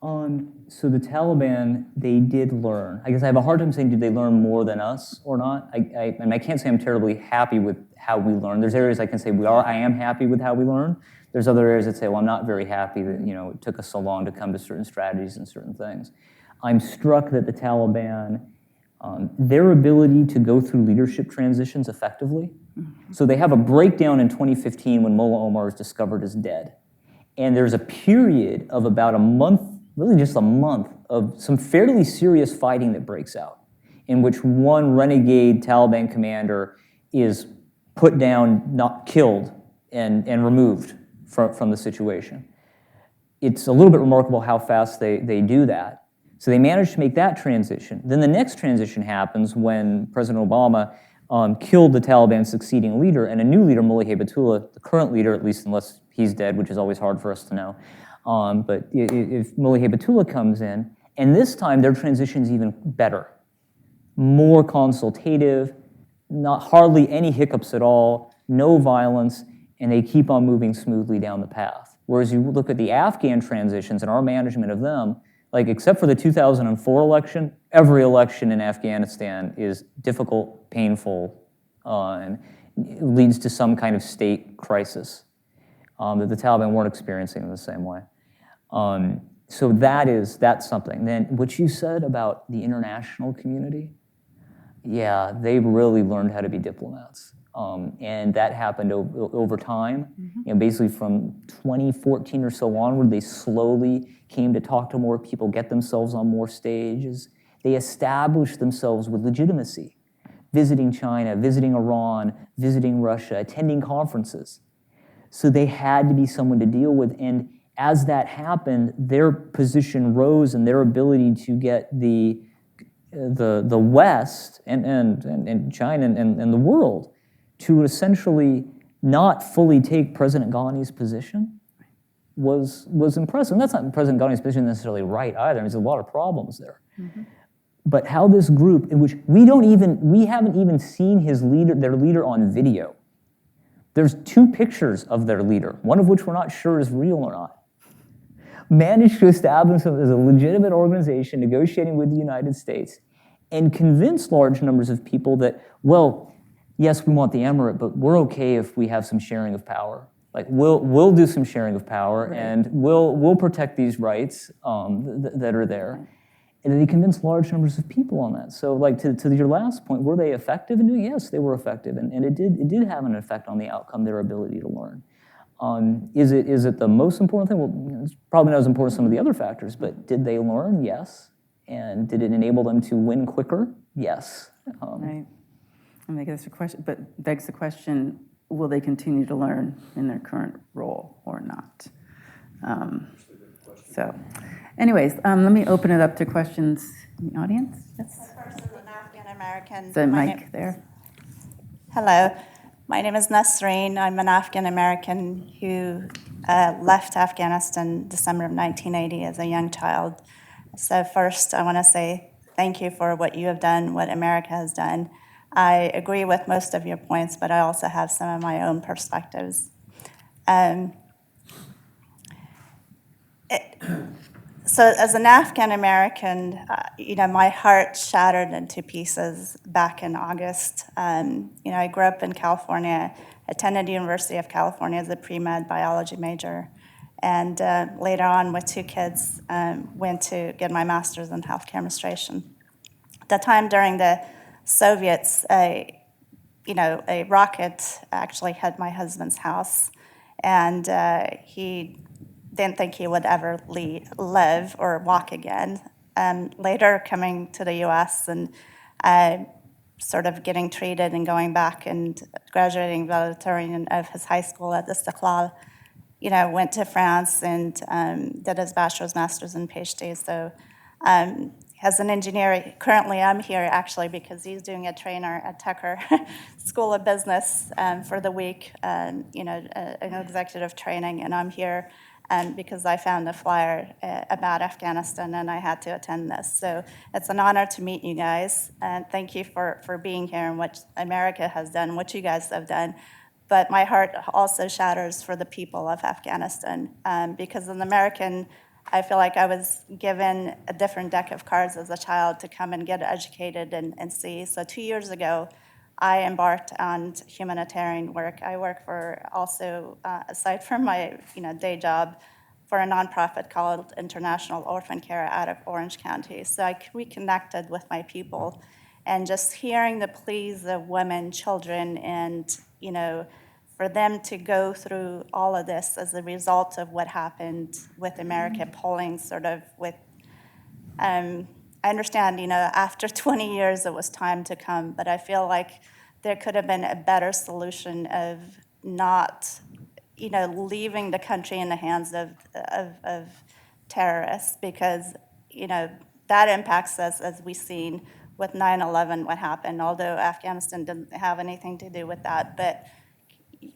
So the Taliban, they did learn. I guess I have a hard time saying did they learn more than us or not. And I can't say I'm terribly happy with how we learned. There's areas I can say I am happy with how we learned. There's other areas that say, well, I'm not very happy that, you know, it took us so long to come to certain strategies and certain things. I'm struck that the Taliban, their ability to go through leadership transitions effectively. So they have a breakdown in 2015 when Mullah Omar is discovered as dead. And there's a period of about a month, really just a month, of some fairly serious fighting that breaks out, in which one renegade Taliban commander is put down, not killed, and removed from the situation. It's a little bit remarkable how fast they do that. So they managed to make that transition. Then the next transition happens when President Obama killed the Taliban succeeding leader, and a new leader, Mullah Hibbatullah, the current leader, at least unless he's dead, which is always hard for us to know. But if Mullah Hibbatullah comes in, and this time their transition's even better. More consultative, hardly any hiccups at all, no violence, and they keep on moving smoothly down the path. Whereas you look at the Afghan transitions and our management of them, like except for the 2004 election, every election in Afghanistan is difficult, painful, and leads to some kind of state crisis that the Taliban weren't experiencing in the same way. So that's something. Then what you said about the international community, yeah, they've really learned how to be diplomats. And that happened over time. You know, basically from 2014 or so onward, they slowly came to talk to more people, get themselves on more stages. They established themselves with legitimacy, visiting China, visiting Iran, visiting Russia, attending conferences. So they had to be someone to deal with. And as that happened, their position rose and their ability to get the West and China and the world to essentially not fully take President Ghani's position was impressive. And that's not President Ghani's position necessarily right either. There's a lot of problems there. But how this group, in which we haven't even seen their leader on video. There's 2 pictures of their leader, one of which we're not sure is real or not. Managed to establish themselves as a legitimate organization negotiating with the United States and convince large numbers of people that, well, yes, we want the emirate, but we're okay if we have some sharing of power. Like we'll do some sharing of power, right, and we'll protect these rights that are there. And they convinced large numbers of people on that. So, like to your last point, were they effective in doing it? Yes, they were effective, and it did have an effect on the outcome, their ability to learn. Is it the most important thing? Well, it's probably not as important as some of the other factors, but did they learn? Yes. And did it enable them to win quicker? Yes. Right. And begs the question, will they continue to learn in their current role or not? So, anyways, let me open it up to questions in the audience. Yes? The person, an African American. The mic there. Hello, my name is Nasreen. I'm an African American who left Afghanistan December of 1980 as a young child. So first, I want to say thank you for what you have done, what America has done. I agree with most of your points, but I also have some of my own perspectives. So as an Afghan American, my heart shattered into pieces back in August. I grew up in California, attended the University of California as a pre-med biology major, and later on with 2 kids, went to get my master's in healthcare administration. At the time during the Soviets, a rocket actually hit my husband's house, and he didn't think he would ever live or walk again. Later coming to the U.S. and sort of getting treated and going back and graduating valedictorian of his high school at Istiklal, went to France and did his bachelor's, master's, and PhD. So as an engineer, currently I'm here actually because he's doing a trainer at Tucker School of Business for the week, an executive training, and I'm here because I found a flyer about Afghanistan and I had to attend this. So it's an honor to meet you guys, and thank you for being here and what America has done, what you guys have done. But my heart also shatters for the people of Afghanistan because as an American, I feel like I was given a different deck of cards as a child to come and get educated and see. So 2 years ago, I embarked on humanitarian work. I work for also, aside from my day job, for a nonprofit called International Orphan Care out of Orange County. So I reconnected with my people, and just hearing the pleas of women, children, and for them to go through all of this as a result of what happened with America pulling sort of with I understand, after 20 years it was time to come, but I feel like there could have been a better solution of not, leaving the country in the hands of terrorists, because, that impacts us, as we've seen with 9/11, what happened, although Afghanistan didn't have anything to do with that. But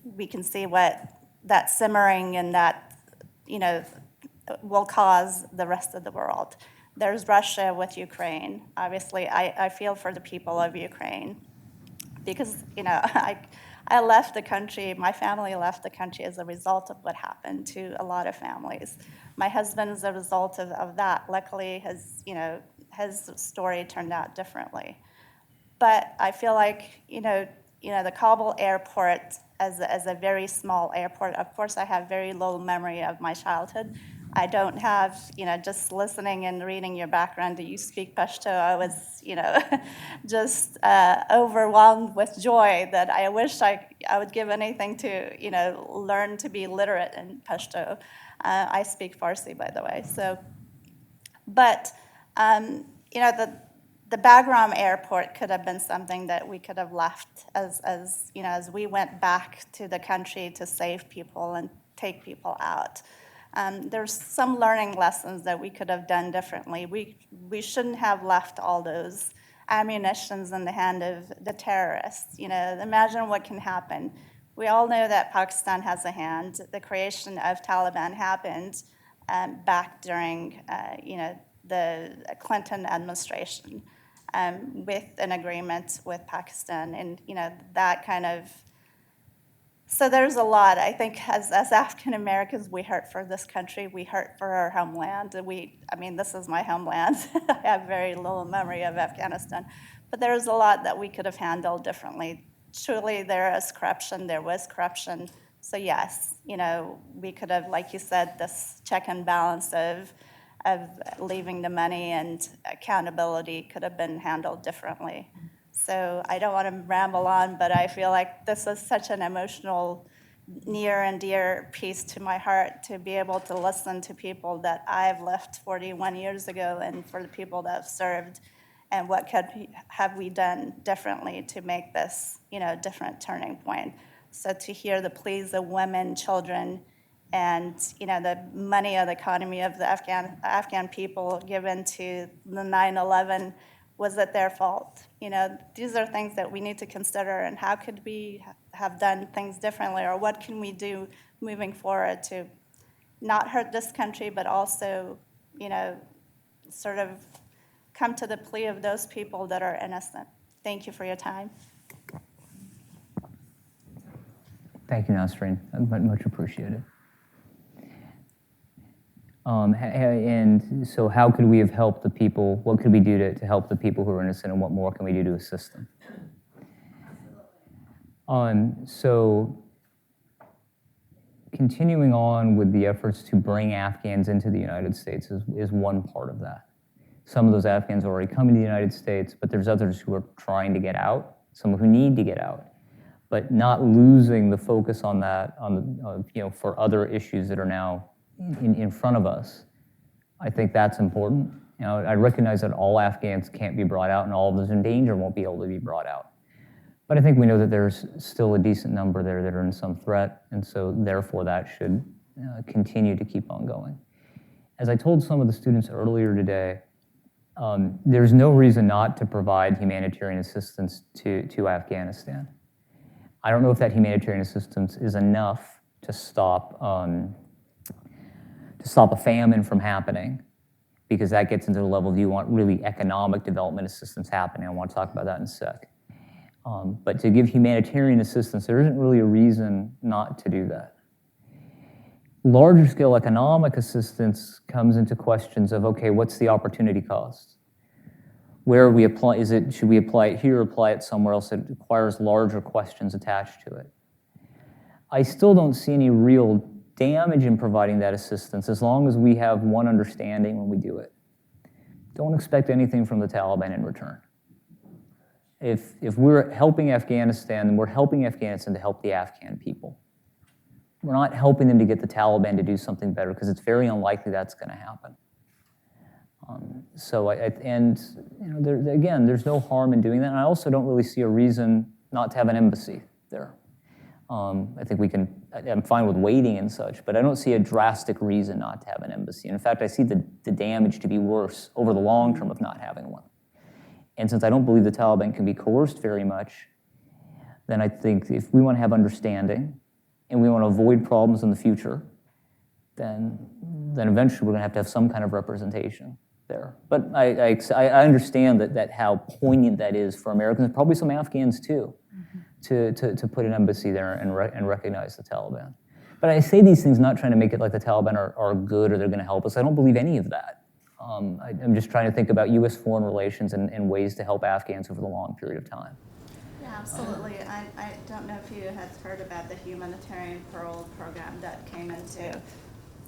we can see what that simmering and that, will cause the rest of the world. There's Russia with Ukraine. Obviously, I feel for the people of Ukraine because, I left the country, my family left the country as a result of what happened to a lot of families. My husband's a result of that. Luckily, his story turned out differently. But I feel like, the Kabul airport as a very small airport, of course, I have very low memory of my childhood. I don't have, just listening and reading your background, do you speak Pashto? I was, just overwhelmed with joy that I wish I would give anything to, learn to be literate in Pashto. I speak Farsi, by the way. So, but, the Bagram airport could have been something that we could have left as we went back to the country to save people and take people out. There's some learning lessons that we could have done differently. We shouldn't have left all those ammunitions in the hand of the terrorists. Imagine what can happen. We all know that Pakistan has a hand. The creation of Taliban happened back during, the Clinton administration with an agreement with Pakistan, and that kind of. So there's a lot. I think as African Americans, we hurt for this country. We hurt for our homeland. This is my homeland. I have very little memory of Afghanistan. But there's a lot that we could have handled differently. Truly, there was corruption. So yes, we could have, like you said, this check and balance of leaving the money and accountability could have been handled differently. So I don't want to ramble on, but I feel like this is such an emotional, near and dear piece to my heart to be able to listen to people that I've left 41 years ago, and for the people that have served, and what have we done differently to make this, different turning point. So to hear the pleas of women, children, and the money of the economy of the Afghan people given to the 9/11. Was it their fault? These are things that we need to consider, and how could we have done things differently, or what can we do moving forward to not hurt this country, but also, sort of come to the plea of those people that are innocent. Thank you for your time. Thank you, Nasreen. Much appreciated. And so how could we have helped the people? What could we do to help the people who are innocent, and what more can we do to assist them? So continuing on with the efforts to bring Afghans into the United States is one part of that. Some of those Afghans are already coming to the United States, but there's others who are trying to get out, some who need to get out, but not losing the focus on that, for other issues that are now in front of us. I think that's important. I recognize that all Afghans can't be brought out, and all of those in danger won't be able to be brought out. But I think we know that there's still a decent number there that are in some threat, and so therefore that should continue to keep on going. As I told some of the students earlier today, there's no reason not to provide humanitarian assistance to Afghanistan. I don't know if that humanitarian assistance is enough to stop a famine from happening, because that gets into the level, do you want really economic development assistance happening? I want to talk about that in a sec. But to give humanitarian assistance, there isn't really a reason not to do that. Larger scale economic assistance comes into questions of, okay, what's the opportunity cost? Where we apply, should we apply it here or apply it somewhere else? It requires larger questions attached to it. I still don't see any real damage in providing that assistance as long as we have one understanding when we do it. Don't expect anything from the Taliban in return. If we're helping Afghanistan, then we're helping Afghanistan to help the Afghan people. We're not helping them to get the Taliban to do something better, because it's very unlikely that's going to happen. So again, there's no harm in doing that. And I also don't really see a reason not to have an embassy there. I think I'm fine with waiting and such, but I don't see a drastic reason not to have an embassy. In fact, I see the damage to be worse over the long term of not having one. And since I don't believe the Taliban can be coerced very much, then I think if we want to have understanding and we want to avoid problems in the future, then eventually we're going to have some kind of representation there. But I understand that how poignant that is for Americans, and probably some Afghans too, to put an embassy there and recognize the Taliban. But I say these things not trying to make it like the Taliban are good or they're going to help us. I don't believe any of that. I'm just trying to think about U.S. foreign relations and ways to help Afghans over the long period of time. Yeah, absolutely. I don't know if you had heard about the humanitarian parole program that came into.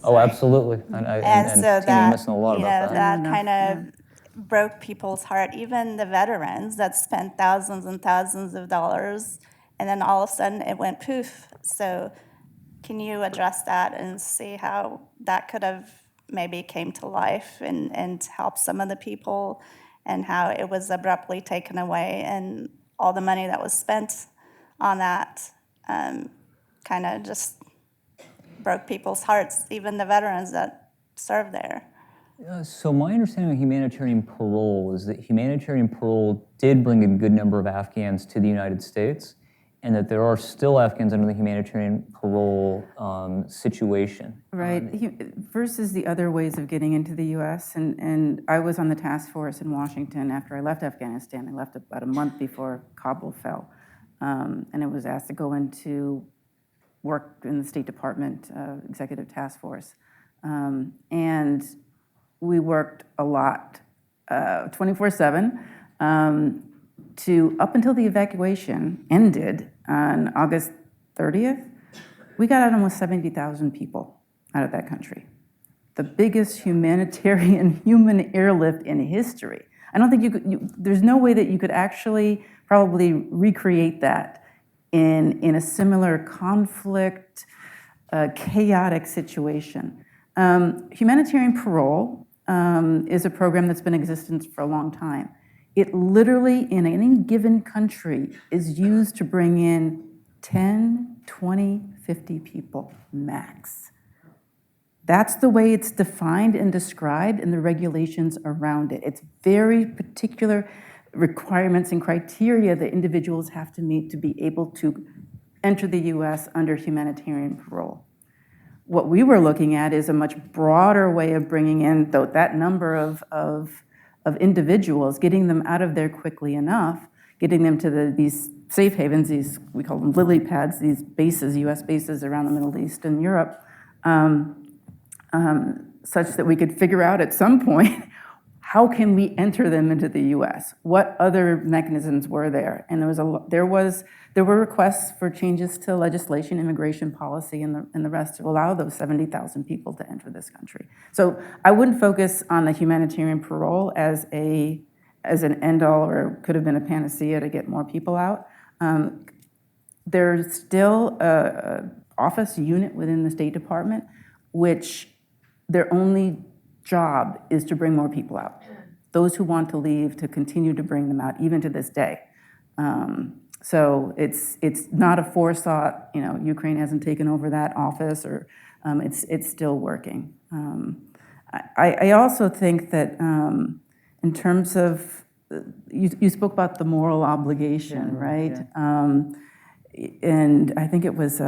Oh, absolutely. And so Tina, that, missing a lot about that. that kind of broke people's heart, even the veterans that spent thousands and thousands of dollars, and then all of a sudden it went poof. So can you address that and see how that could have maybe came to life and helped some of the people, and how it was abruptly taken away, and all the money that was spent on that kind of just broke people's hearts, even the veterans that served there. So my understanding of humanitarian parole is that humanitarian parole did bring a good number of Afghans to the United States, and that there are still Afghans under the humanitarian parole situation. Right, versus the other ways of getting into the U.S. And I was on the task force in Washington after I left Afghanistan. I left about a month before Kabul fell, and I was asked to go into work in the State Department Executive Task Force. And we worked a lot, 24/7, to up until the evacuation ended on August 30th, we got out almost 70,000 people out of that country. The biggest humanitarian human airlift in history. I don't think there's no way that you could actually probably recreate that in a similar conflict, chaotic situation. Humanitarian parole is a program that's been in existence for a long time. It literally, in any given country, is used to bring in 10, 20, 50 people max. That's the way it's defined and described in the regulations around it. It's very particular requirements and criteria that individuals have to meet to be able to enter the U.S. under humanitarian parole. What we were looking at is a much broader way of bringing in that number of individuals, getting them out of there quickly enough, getting them to these safe havens, we call them lily pads, these bases, U.S. bases around the Middle East and Europe, such that we could figure out at some point, how can we enter them into the U.S.? What other mechanisms were there? And there were requests for changes to legislation, immigration policy, and the rest to allow those 70,000 people to enter this country. So I wouldn't focus on the humanitarian parole as an end-all, or could have been a panacea to get more people out. There's still an office unit within the State Department, which their only job is to bring more people out. Those who want to leave, to continue to bring them out, even to this day. So it's not a forethought. Ukraine hasn't taken over that office, or it's still working. I also think that in terms of you spoke about the moral obligation, right? Yeah. And I think it was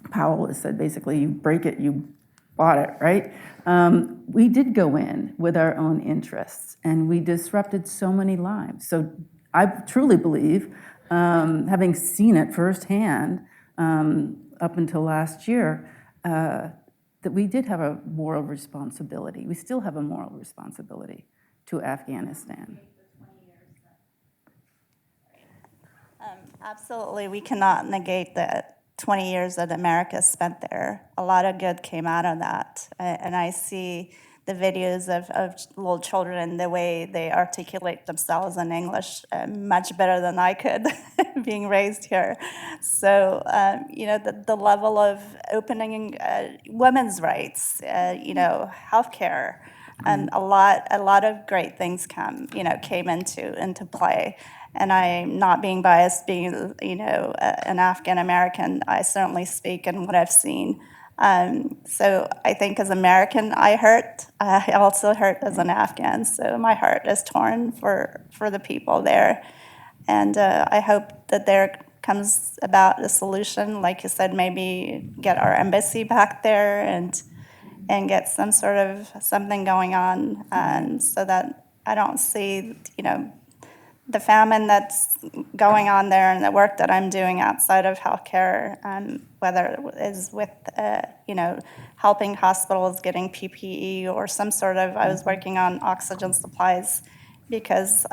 Powell that said basically, you break it, you bought it, right? We did go in with our own interests, and we disrupted so many lives. So I truly believe, having seen it firsthand up until last year, that we did have a moral responsibility. We still have a moral responsibility to Afghanistan. Absolutely, we cannot negate the 20 years that America spent there. A lot of good came out of that. And I see the videos of little children and the way they articulate themselves in English much better than I could being raised here. So, the level of opening women's rights, healthcare, And a lot of great things came into play. And I'm not being biased, being an Afghan American. I certainly speak in what I've seen. So I think as American, I hurt. I also hurt as an Afghan. So my heart is torn for the people there. And I hope that there comes about a solution, like you said, maybe get our embassy back there and get some sort of something going on, so that I don't see, the famine that's going on there and the work that I'm doing outside of healthcare, whether it is with, helping hospitals getting PPE or some sort of, I was working on oxygen supplies because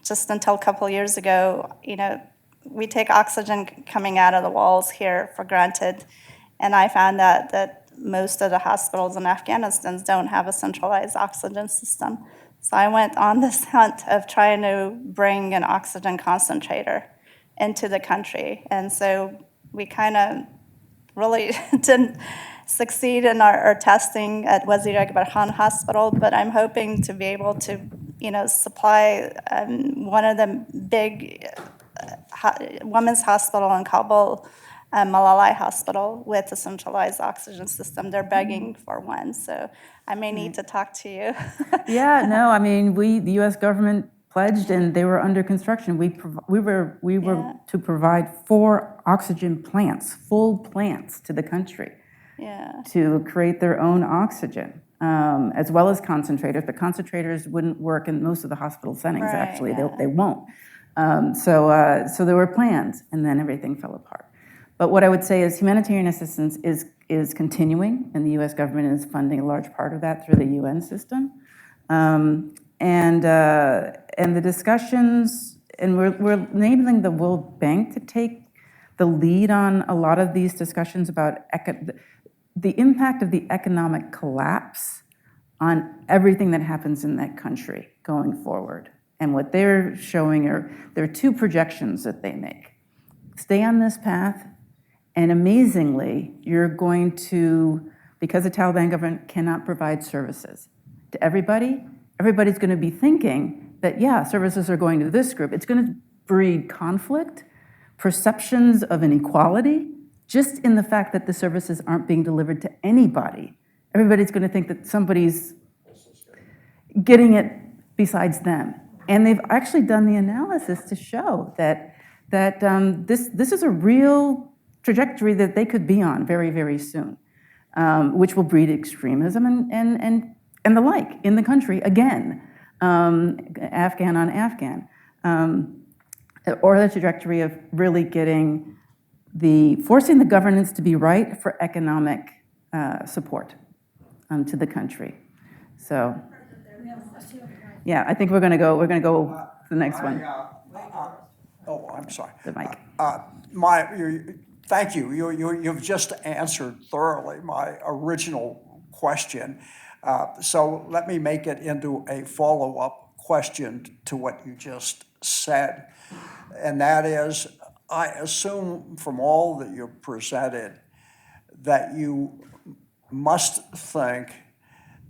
just until a couple years ago, we take oxygen coming out of the walls here for granted. And I found that most of the hospitals in Afghanistan don't have a centralized oxygen system. So I went on this hunt of trying to bring an oxygen concentrator into the country. And so we kind of really didn't succeed in our testing at Wazir Akbar Khan Hospital, but I'm hoping to be able to, supply one of the big women's hospital in Kabul, Malalai Hospital, with a centralized oxygen system. They're begging for one, so I may need to talk to you. Yeah, no, I mean, the U.S. government pledged, and they were under construction. We were to provide 4 oxygen plants, full plants, to the country, to create their own oxygen, as well as concentrators. But concentrators wouldn't work in most of the hospital settings. Right, actually, they won't. So there were plans, and then everything fell apart. But what I would say is humanitarian assistance is continuing, and the U.S. government is funding a large part of that through the UN system. And the discussions, and we're enabling the World Bank to take the lead on a lot of these discussions about the impact of the economic collapse on everything that happens in that country going forward. And what they're showing there are 2 projections that they make. Stay on this path, and amazingly, you're going to, because the Taliban government cannot provide services to everybody, everybody's going to be thinking that, services are going to this group. It's going to breed conflict, perceptions of inequality, just in the fact that the services aren't being delivered to anybody. Everybody's going to think that somebody's getting it besides them. And they've actually done the analysis to show that this is a real trajectory that they could be on very, very soon, which will breed extremism and the like in the country again, Afghan on Afghan, or the trajectory of really forcing the governance to be right for economic support to the country. So, I think we're going to go to the next one. I'm sorry. The mic. Thank you. You've just answered thoroughly my original question. So let me make it into a follow-up question to what you just said. And that is, I assume from all that you presented that you must think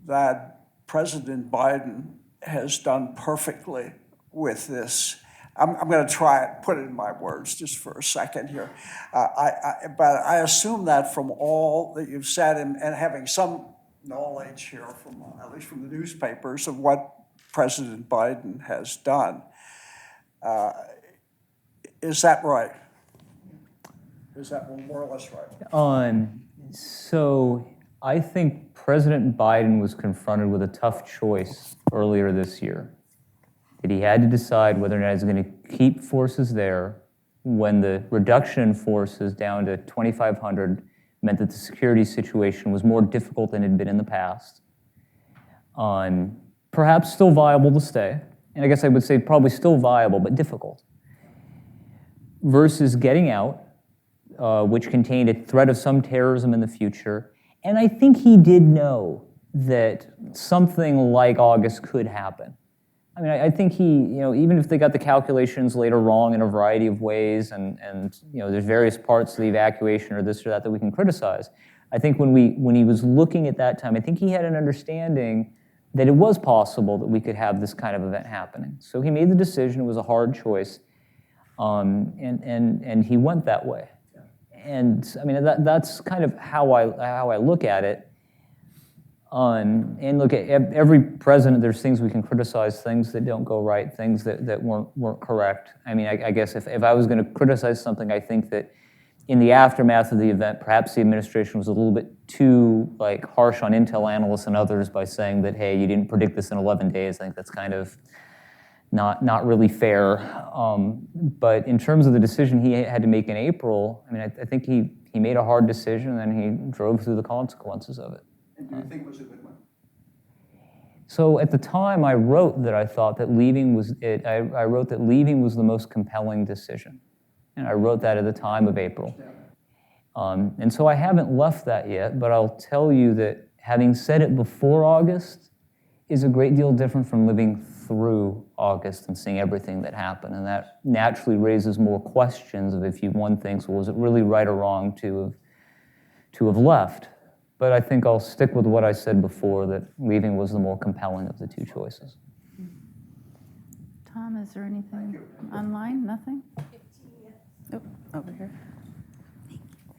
that President Biden has done perfectly with this. I'm going to put it in my words just for a second here. But I assume that from all that you've said and having some knowledge here, at least from the newspapers, of what President Biden has done. Is that right? Is that more or less right? So I think President Biden was confronted with a tough choice earlier this year. That he had to decide whether or not he's going to keep forces there when the reduction in forces down to 2,500 meant that the security situation was more difficult than it had been in the past. Perhaps still viable to stay, and I guess I would say probably still viable, but difficult, versus getting out, which contained a threat of some terrorism in the future. And I think he did know that something like August could happen. I mean, I think he, even if they got the calculations later wrong in a variety of ways, and there's various parts of the evacuation or this or that we can criticize. I think when he was looking at that time, I think he had an understanding that it was possible that we could have this kind of event happening. So he made the decision. It was a hard choice, and he went that way. And I mean, that's kind of how I look at it. And look, at every president, there's things we can criticize, things that don't go right, things that weren't correct. I mean, I guess if I was going to criticize something, I think that in the aftermath of the event, perhaps the administration was a little bit too harsh on intel analysts and others by saying that, hey, you didn't predict this in 11 days. I think that's kind of not really fair. But in terms of the decision he had to make in April, I mean, I think he made a hard decision and he drove through the consequences of it. And do you think it was a good one? So at the time, I wrote that I thought that leaving was I wrote that leaving was the most compelling decision, and I wrote that at the time of April. And so I haven't left that yet, but I'll tell you that having said it before August is a great deal different from living through August and seeing everything that happened, and that naturally raises more questions of if one thinks, well, was it really right or wrong to have left? But I think I'll stick with what I said before, that leaving was the more compelling of the two choices. Tom, is there anything online? Nothing? Oh, over here.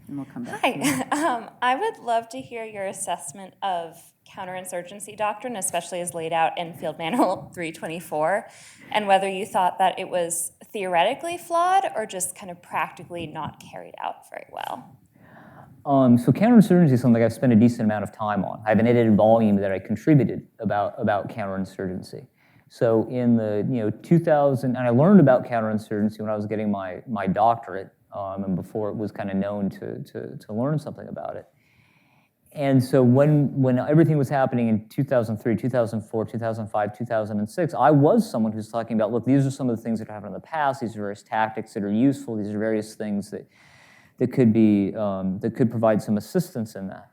And we'll come back. Hi. I would love to hear your assessment of counterinsurgency doctrine, especially as laid out in Field Manual 324, and whether you thought that it was theoretically flawed or just kind of practically not carried out very well. So counterinsurgency is something I've spent a decent amount of time on. I have an edited volume that I contributed about counterinsurgency. So in the 2000, and I learned about counterinsurgency when I was getting my doctorate, and before it was kind of known to learn something about it. And so when everything was happening in 2003, 2004, 2005, 2006, I was someone who's talking about, look, these are some of the things that happened in the past. These are various tactics that are useful. These are various things that could provide some assistance in that.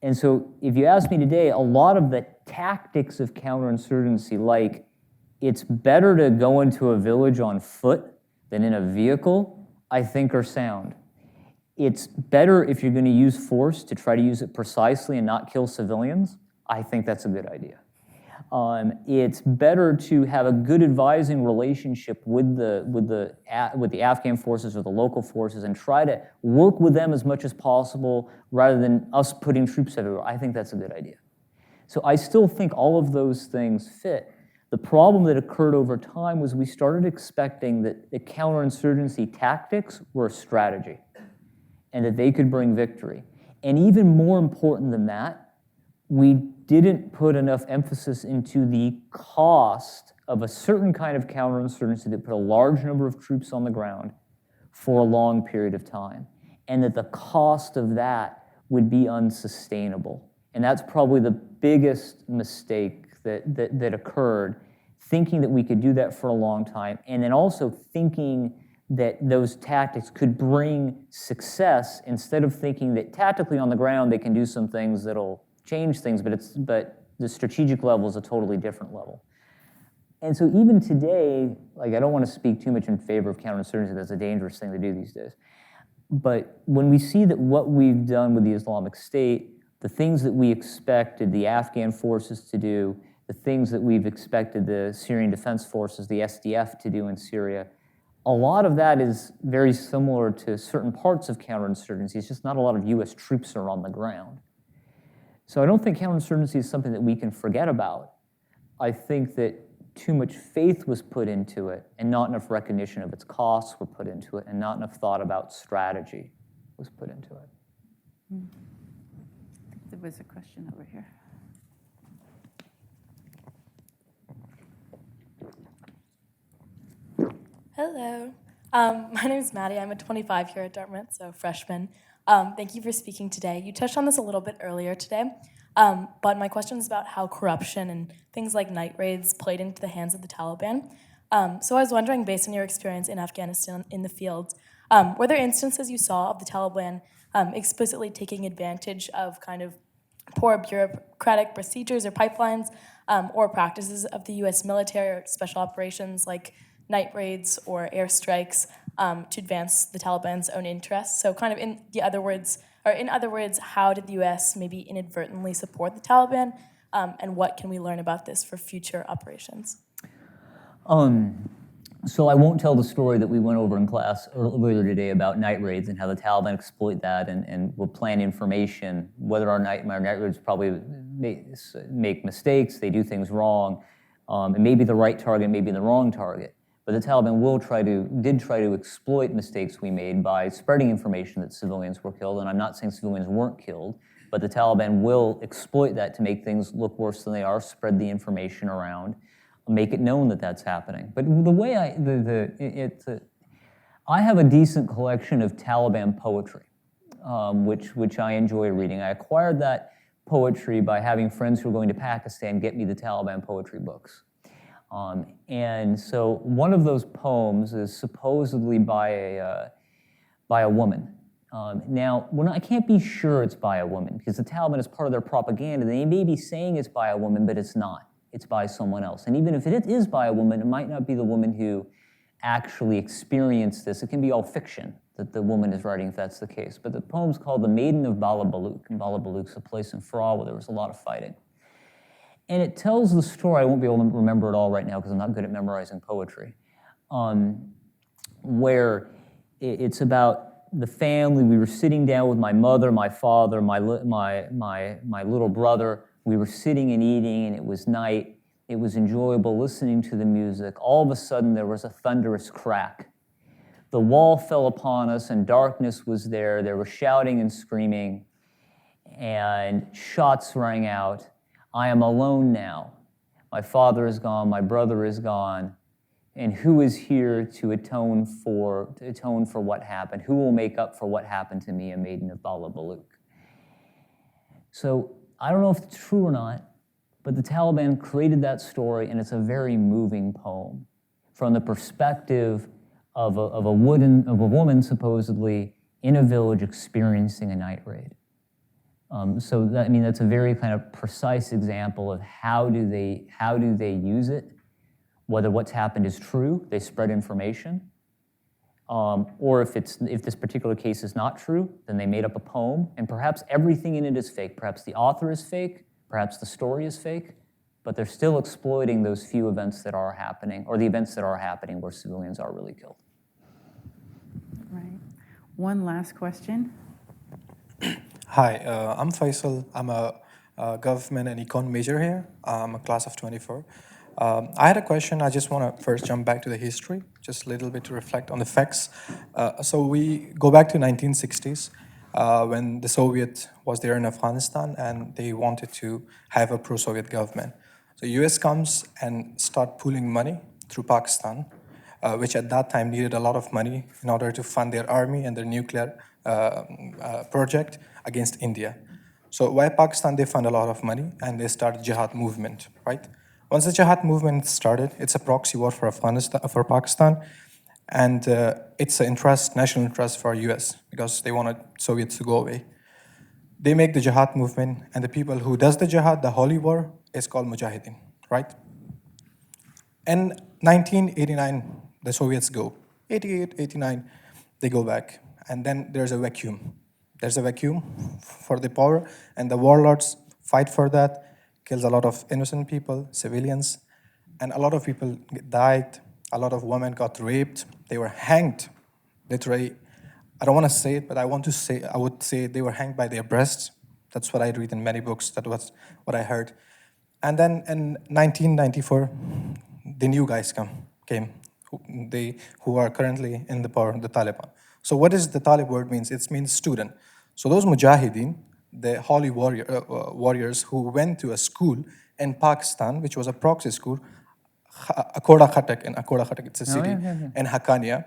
And so if you ask me today, a lot of the tactics of counterinsurgency, like it's better to go into a village on foot than in a vehicle, I think are sound. It's better if you're going to use force to try to use it precisely and not kill civilians. I think that's a good idea. It's better to have a good advising relationship with the Afghan forces or the local forces and try to work with them as much as possible rather than us putting troops everywhere. I think that's a good idea. So I still think all of those things fit. The problem that occurred over time was we started expecting that the counterinsurgency tactics were a strategy and that they could bring victory. And even more important than that, we didn't put enough emphasis into the cost of a certain kind of counterinsurgency that put a large number of troops on the ground for a long period of time, and that the cost of that would be unsustainable. And that's probably the biggest mistake that occurred, thinking that we could do that for a long time, and then also thinking that those tactics could bring success instead of thinking that tactically on the ground they can do some things that'll change things, but the strategic level is a totally different level. And so even today, I don't want to speak too much in favor of counterinsurgency. That's a dangerous thing to do these days. But when we see that what we've done with the Islamic State, the things that we expected the Afghan forces to do, the things that we've expected the Syrian Defense Forces, the SDF, to do in Syria, a lot of that is very similar to certain parts of counterinsurgency. It's just not a lot of U.S. troops are on the ground. So I don't think counterinsurgency is something that we can forget about. I think that too much faith was put into it and not enough recognition of its costs were put into it and not enough thought about strategy was put into it. I think there was a question over here. Hello. My name is Maddie. I'm a 25 here at Dartmouth, so freshman. Thank you for speaking today. You touched on this a little bit earlier today, but my question is about how corruption and things like night raids played into the hands of the Taliban. So I was wondering, based on your experience in Afghanistan in the field, were there instances you saw of the Taliban explicitly taking advantage of kind of poor bureaucratic procedures or pipelines or practices of the U.S. military or special operations like night raids or airstrikes to advance the Taliban's own interests? So kind of in other words, how did the U.S. maybe inadvertently support the Taliban And what can we learn about this for future operations? So I won't tell the story that we went over in class earlier today about night raids and how the Taliban exploit that and will plan information, whether our night raids probably make mistakes, they do things wrong. It may be the right target, maybe the wrong target. But the Taliban did try to exploit mistakes we made by spreading information that civilians were killed. And I'm not saying civilians weren't killed, but the Taliban will exploit that to make things look worse than they are, spread the information around, make it known that that's happening. But the way I have a decent collection of Taliban poetry, which I enjoy reading. I acquired that poetry by having friends who were going to Pakistan get me the Taliban poetry books. And so one of those poems is supposedly by a woman. Now, I can't be sure it's by a woman because the Taliban is part of their propaganda. They may be saying it's by a woman, but it's not. It's by someone else. And even if it is by a woman, it might not be the woman who actually experienced this. It can be all fiction that the woman is writing if that's the case. But the poem's called The Maiden of Bala Baluk. And Bala Baluk's a place in Farah where there was a lot of fighting. And it tells the story, I won't be able to remember it all right now because I'm not good at memorizing poetry, where it's about the family. We were sitting down with my mother, my father, my little brother. We were sitting and eating, and it was night. It was enjoyable listening to the music. All of a sudden, there was a thunderous crack. The wall fell upon us, and darkness was there. There was shouting and screaming, and shots rang out. I am alone now. My father is gone. My brother is gone. And who is here to atone for what happened? Who will make up for what happened to me, a maiden of Bala Baluk? So I don't know if it's true or not, but the Taliban created that story, and it's a very moving poem from the perspective of a woman supposedly in a village experiencing a night raid. So that's a very kind of precise example of how do they use it, whether what's happened is true, they spread information, or if this particular case is not true, then they made up a poem, and perhaps everything in it is fake. Perhaps the author is fake, perhaps the story is fake, but they're still exploiting those few events that are happening, or the events that are happening where civilians are really killed. Right. One last question. Hi, I'm Faisal. I'm a government and econ major here. I'm a class of 24. I had a question. I just want to first jump back to the history, just a little bit to reflect on the facts. So we go back to 1960s when the Soviet was there in Afghanistan and they wanted to have a pro-Soviet government. So US comes and start pooling money through Pakistan, which at that time needed a lot of money in order to fund their army and their nuclear project against India. So why Pakistan, they fund a lot of money and they start jihad movement, right? Once the jihad movement started, it's a proxy war for Pakistan, and it's an national interest for US because they wanted Soviets to go away. They make the jihad movement, and the people who does the jihad, the holy war, is called Mujahideen, right? In 1989, the Soviets go. 88, 89, they go back, and then there's a vacuum. There's a vacuum for the power, and the warlords fight for that, kills a lot of innocent people, civilians, and a lot of people died. A lot of women got raped. They were hanged, literally. I don't want to say it, but I would say they were hanged by their breasts. That's what I read in many books. That was what I heard. And then in 1994, the new guys came, who are currently in the power, the Taliban. So what does the Talib word means? It means student. So those Mujahideen, the holy warriors who went to a school in Pakistan, which was a proxy school, Akoda Khatak, it's a city, in Haqqaniya,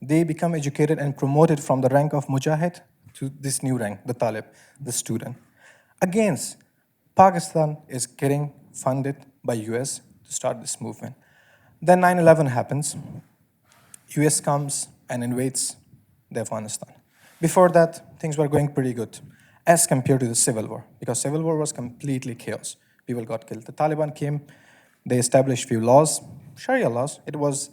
they become educated and promoted from the rank of Mujahid to this new rank, the Talib, the student. Against, Pakistan is getting funded by US to start this movement. Then 9/11 happens. US comes and invades Afghanistan. Before that, things were going pretty good as compared to the civil war, because civil war was completely chaos. People got killed. The Taliban came, they established few laws, Sharia laws. It was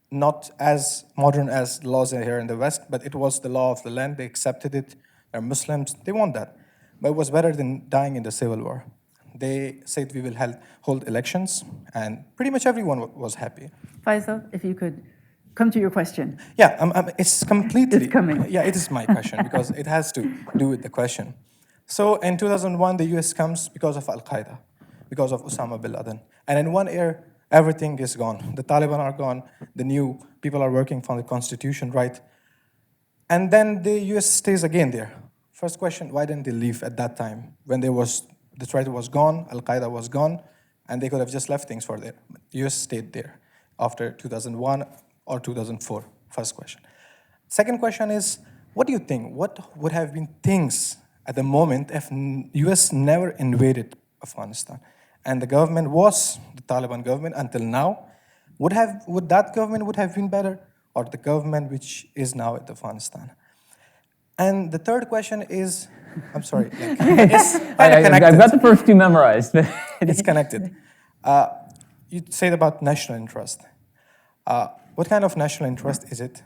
not as modern as laws here in the West, but it was the law of the land. They accepted it. They're Muslims. They want that. But it was better than dying in the civil war. They said we will hold elections, and pretty much everyone was happy. Faisal, if you could come to your question. Yeah, it's completely. It's coming. Yeah, it is my question because it has to do with the question. So in 2001, the US comes because of Al-Qaeda, because of Osama bin Laden. And in 1 year, everything is gone. The Taliban are gone. The new people are working for the constitution, right? And then the US stays again there. First question, why didn't they leave at that time when the threat was gone, Al-Qaeda was gone, and they could have just left things for there. The US stayed there after 2001 or 2004, first question. Second question is, what do you think? What would have been things at the moment if US never invaded Afghanistan? And the government was the Taliban government until now. Would that government would have been better, or the government which is now at Afghanistan? And the third question is, I'm sorry, it's connected. I've got the first two memorized. It's connected. You said about national interest. What kind of national interest is it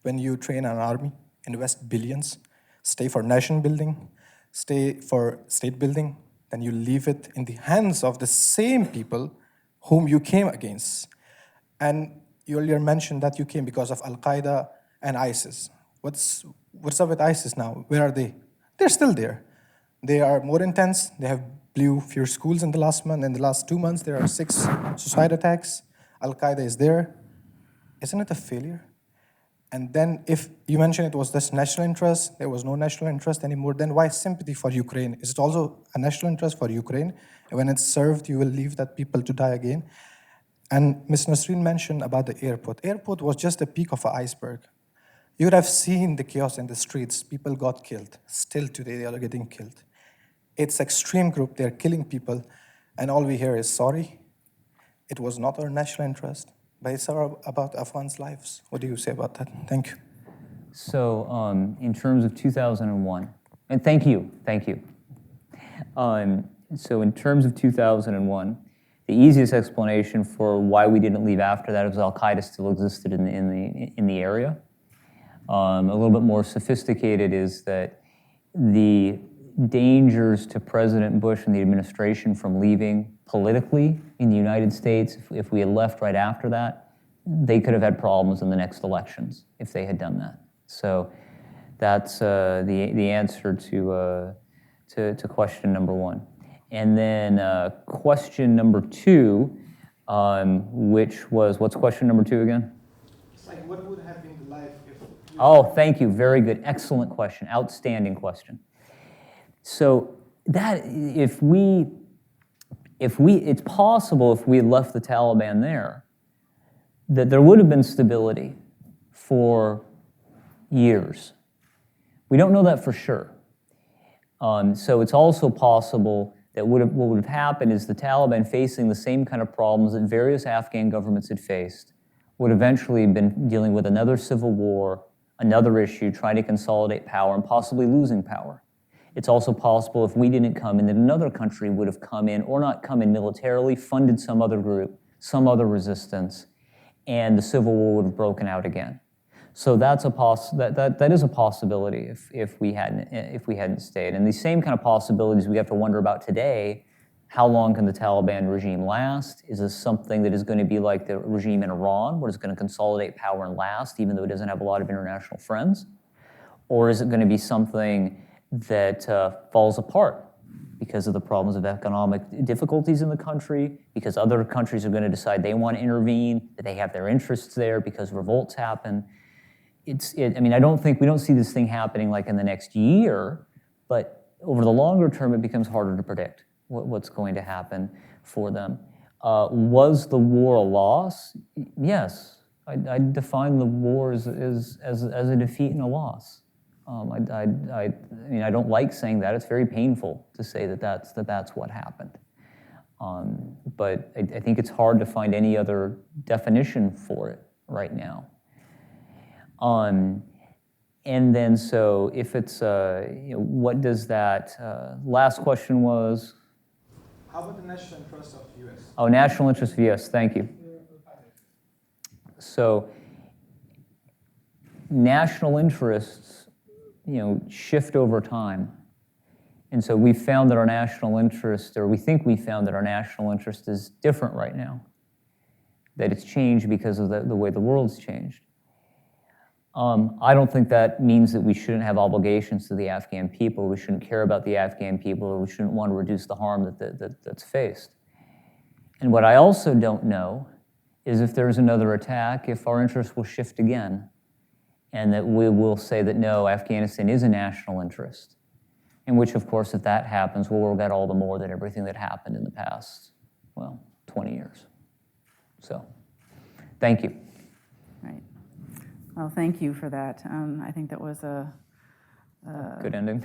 when you train an army, invest billions, stay for nation building, stay for state building, then you leave it in the hands of the same people whom you came against? And you earlier mentioned that you came because of Al-Qaeda and ISIS. What's up with ISIS now? Where are they? They're still there. They are more intense. They have blew few schools in the last month. In the last 2 months, there are 6 suicide attacks. Al-Qaeda is there. Isn't it a failure? And then if you mentioned it was this national interest, there was no national interest anymore, then why sympathy for Ukraine? Is it also a national interest for Ukraine? And when it's served, you will leave that people to die again? And Ms. Nasreen mentioned about the airport. Airport was just the peak of an iceberg. You would have seen the chaos in the streets. People got killed. Still today, they are getting killed. It's extreme group. They're killing people. And all we hear is, sorry, it was not our national interest, but it's about Afghans' lives. What do you say about that? Thank you. So in terms of 2001, and thank you. So in terms of 2001, the easiest explanation for why we didn't leave after that is Al-Qaeda still existed in the area. A little bit more sophisticated is that the dangers to President Bush and the administration from leaving politically in the United States, if we had left right after that, they could have had problems in the next elections if they had done that. So that's the answer to question number one. And then question number two, which was, what's question number two again? It's like, what would have been the life if... Oh, thank you. Very good. Excellent question. Outstanding question. So that it's possible if we had left the Taliban there, that there would have been stability for years. We don't know that for sure. So it's also possible that what would have happened is the Taliban, facing the same kind of problems that various Afghan governments had faced, would eventually have been dealing with another civil war, another issue, trying to consolidate power, and possibly losing power. It's also possible if we didn't come in, that another country would have come in, or not come in militarily, funded some other group, some other resistance, and the civil war would have broken out again. So that's that is a possibility if we hadn't stayed. And these same kind of possibilities we have to wonder about today. How long can the Taliban regime last? Is this something that is going to be like the regime in Iran, where it's going to consolidate power and last, even though it doesn't have a lot of international friends? Or is it going to be something that falls apart because of the problems of economic difficulties in the country, because other countries are going to decide they want to intervene, that they have their interests there because revolts happen? I mean, we don't see this thing happening like in the next year, but over the longer term, it becomes harder to predict what's going to happen for them. Was the war a loss? Yes. I define the war as a defeat and a loss. I mean, I don't like saying that. It's very painful to say that's what happened. But I think it's hard to find any other definition for it right now. And then, so if it's, what does that, last question was? How about the national interest of U.S.? Oh, national interest of U.S., thank you. So, national interests, shift over time. And so we found that our national interest, or we think we found that our national interest is different right now, that it's changed because of the way the world's changed. I don't think that means that we shouldn't have obligations to the Afghan people, we shouldn't care about the Afghan people, or we shouldn't want to reduce the harm that's faced. And what I also don't know is if there's another attack, if our interests will shift again, and that we will say that no, Afghanistan is a national interest. In which, of course, if that happens, we'll regret all the more than everything that happened in the past, well, 20 years. So, thank you. Right. Well, thank you for that. I think that was a Good ending.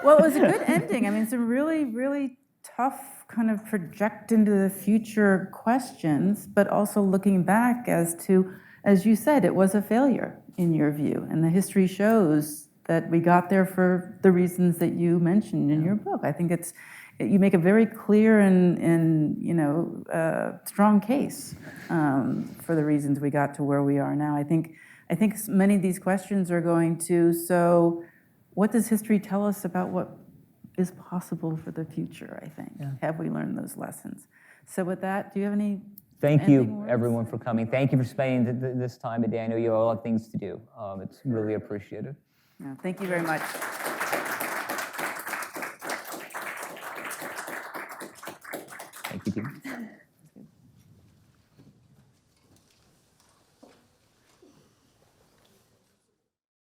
well, it was a good ending. I mean, some really, really tough kind of project into the future questions, but also looking back as to, as you said, it was a failure in your view, and the history shows that we got there for the reasons that you mentioned in your book. I think you make a very clear and strong case for the reasons we got to where we are now. I think many of these questions are going to, so what does history tell us about what is possible for the future, I think? Yeah. Have we learned those lessons? So with that, do you have any Thank you, words? everyone, for coming. Thank you for spending this time today. I know you all have things to do. It's really appreciated. Yeah, thank you very much. Thank you, team.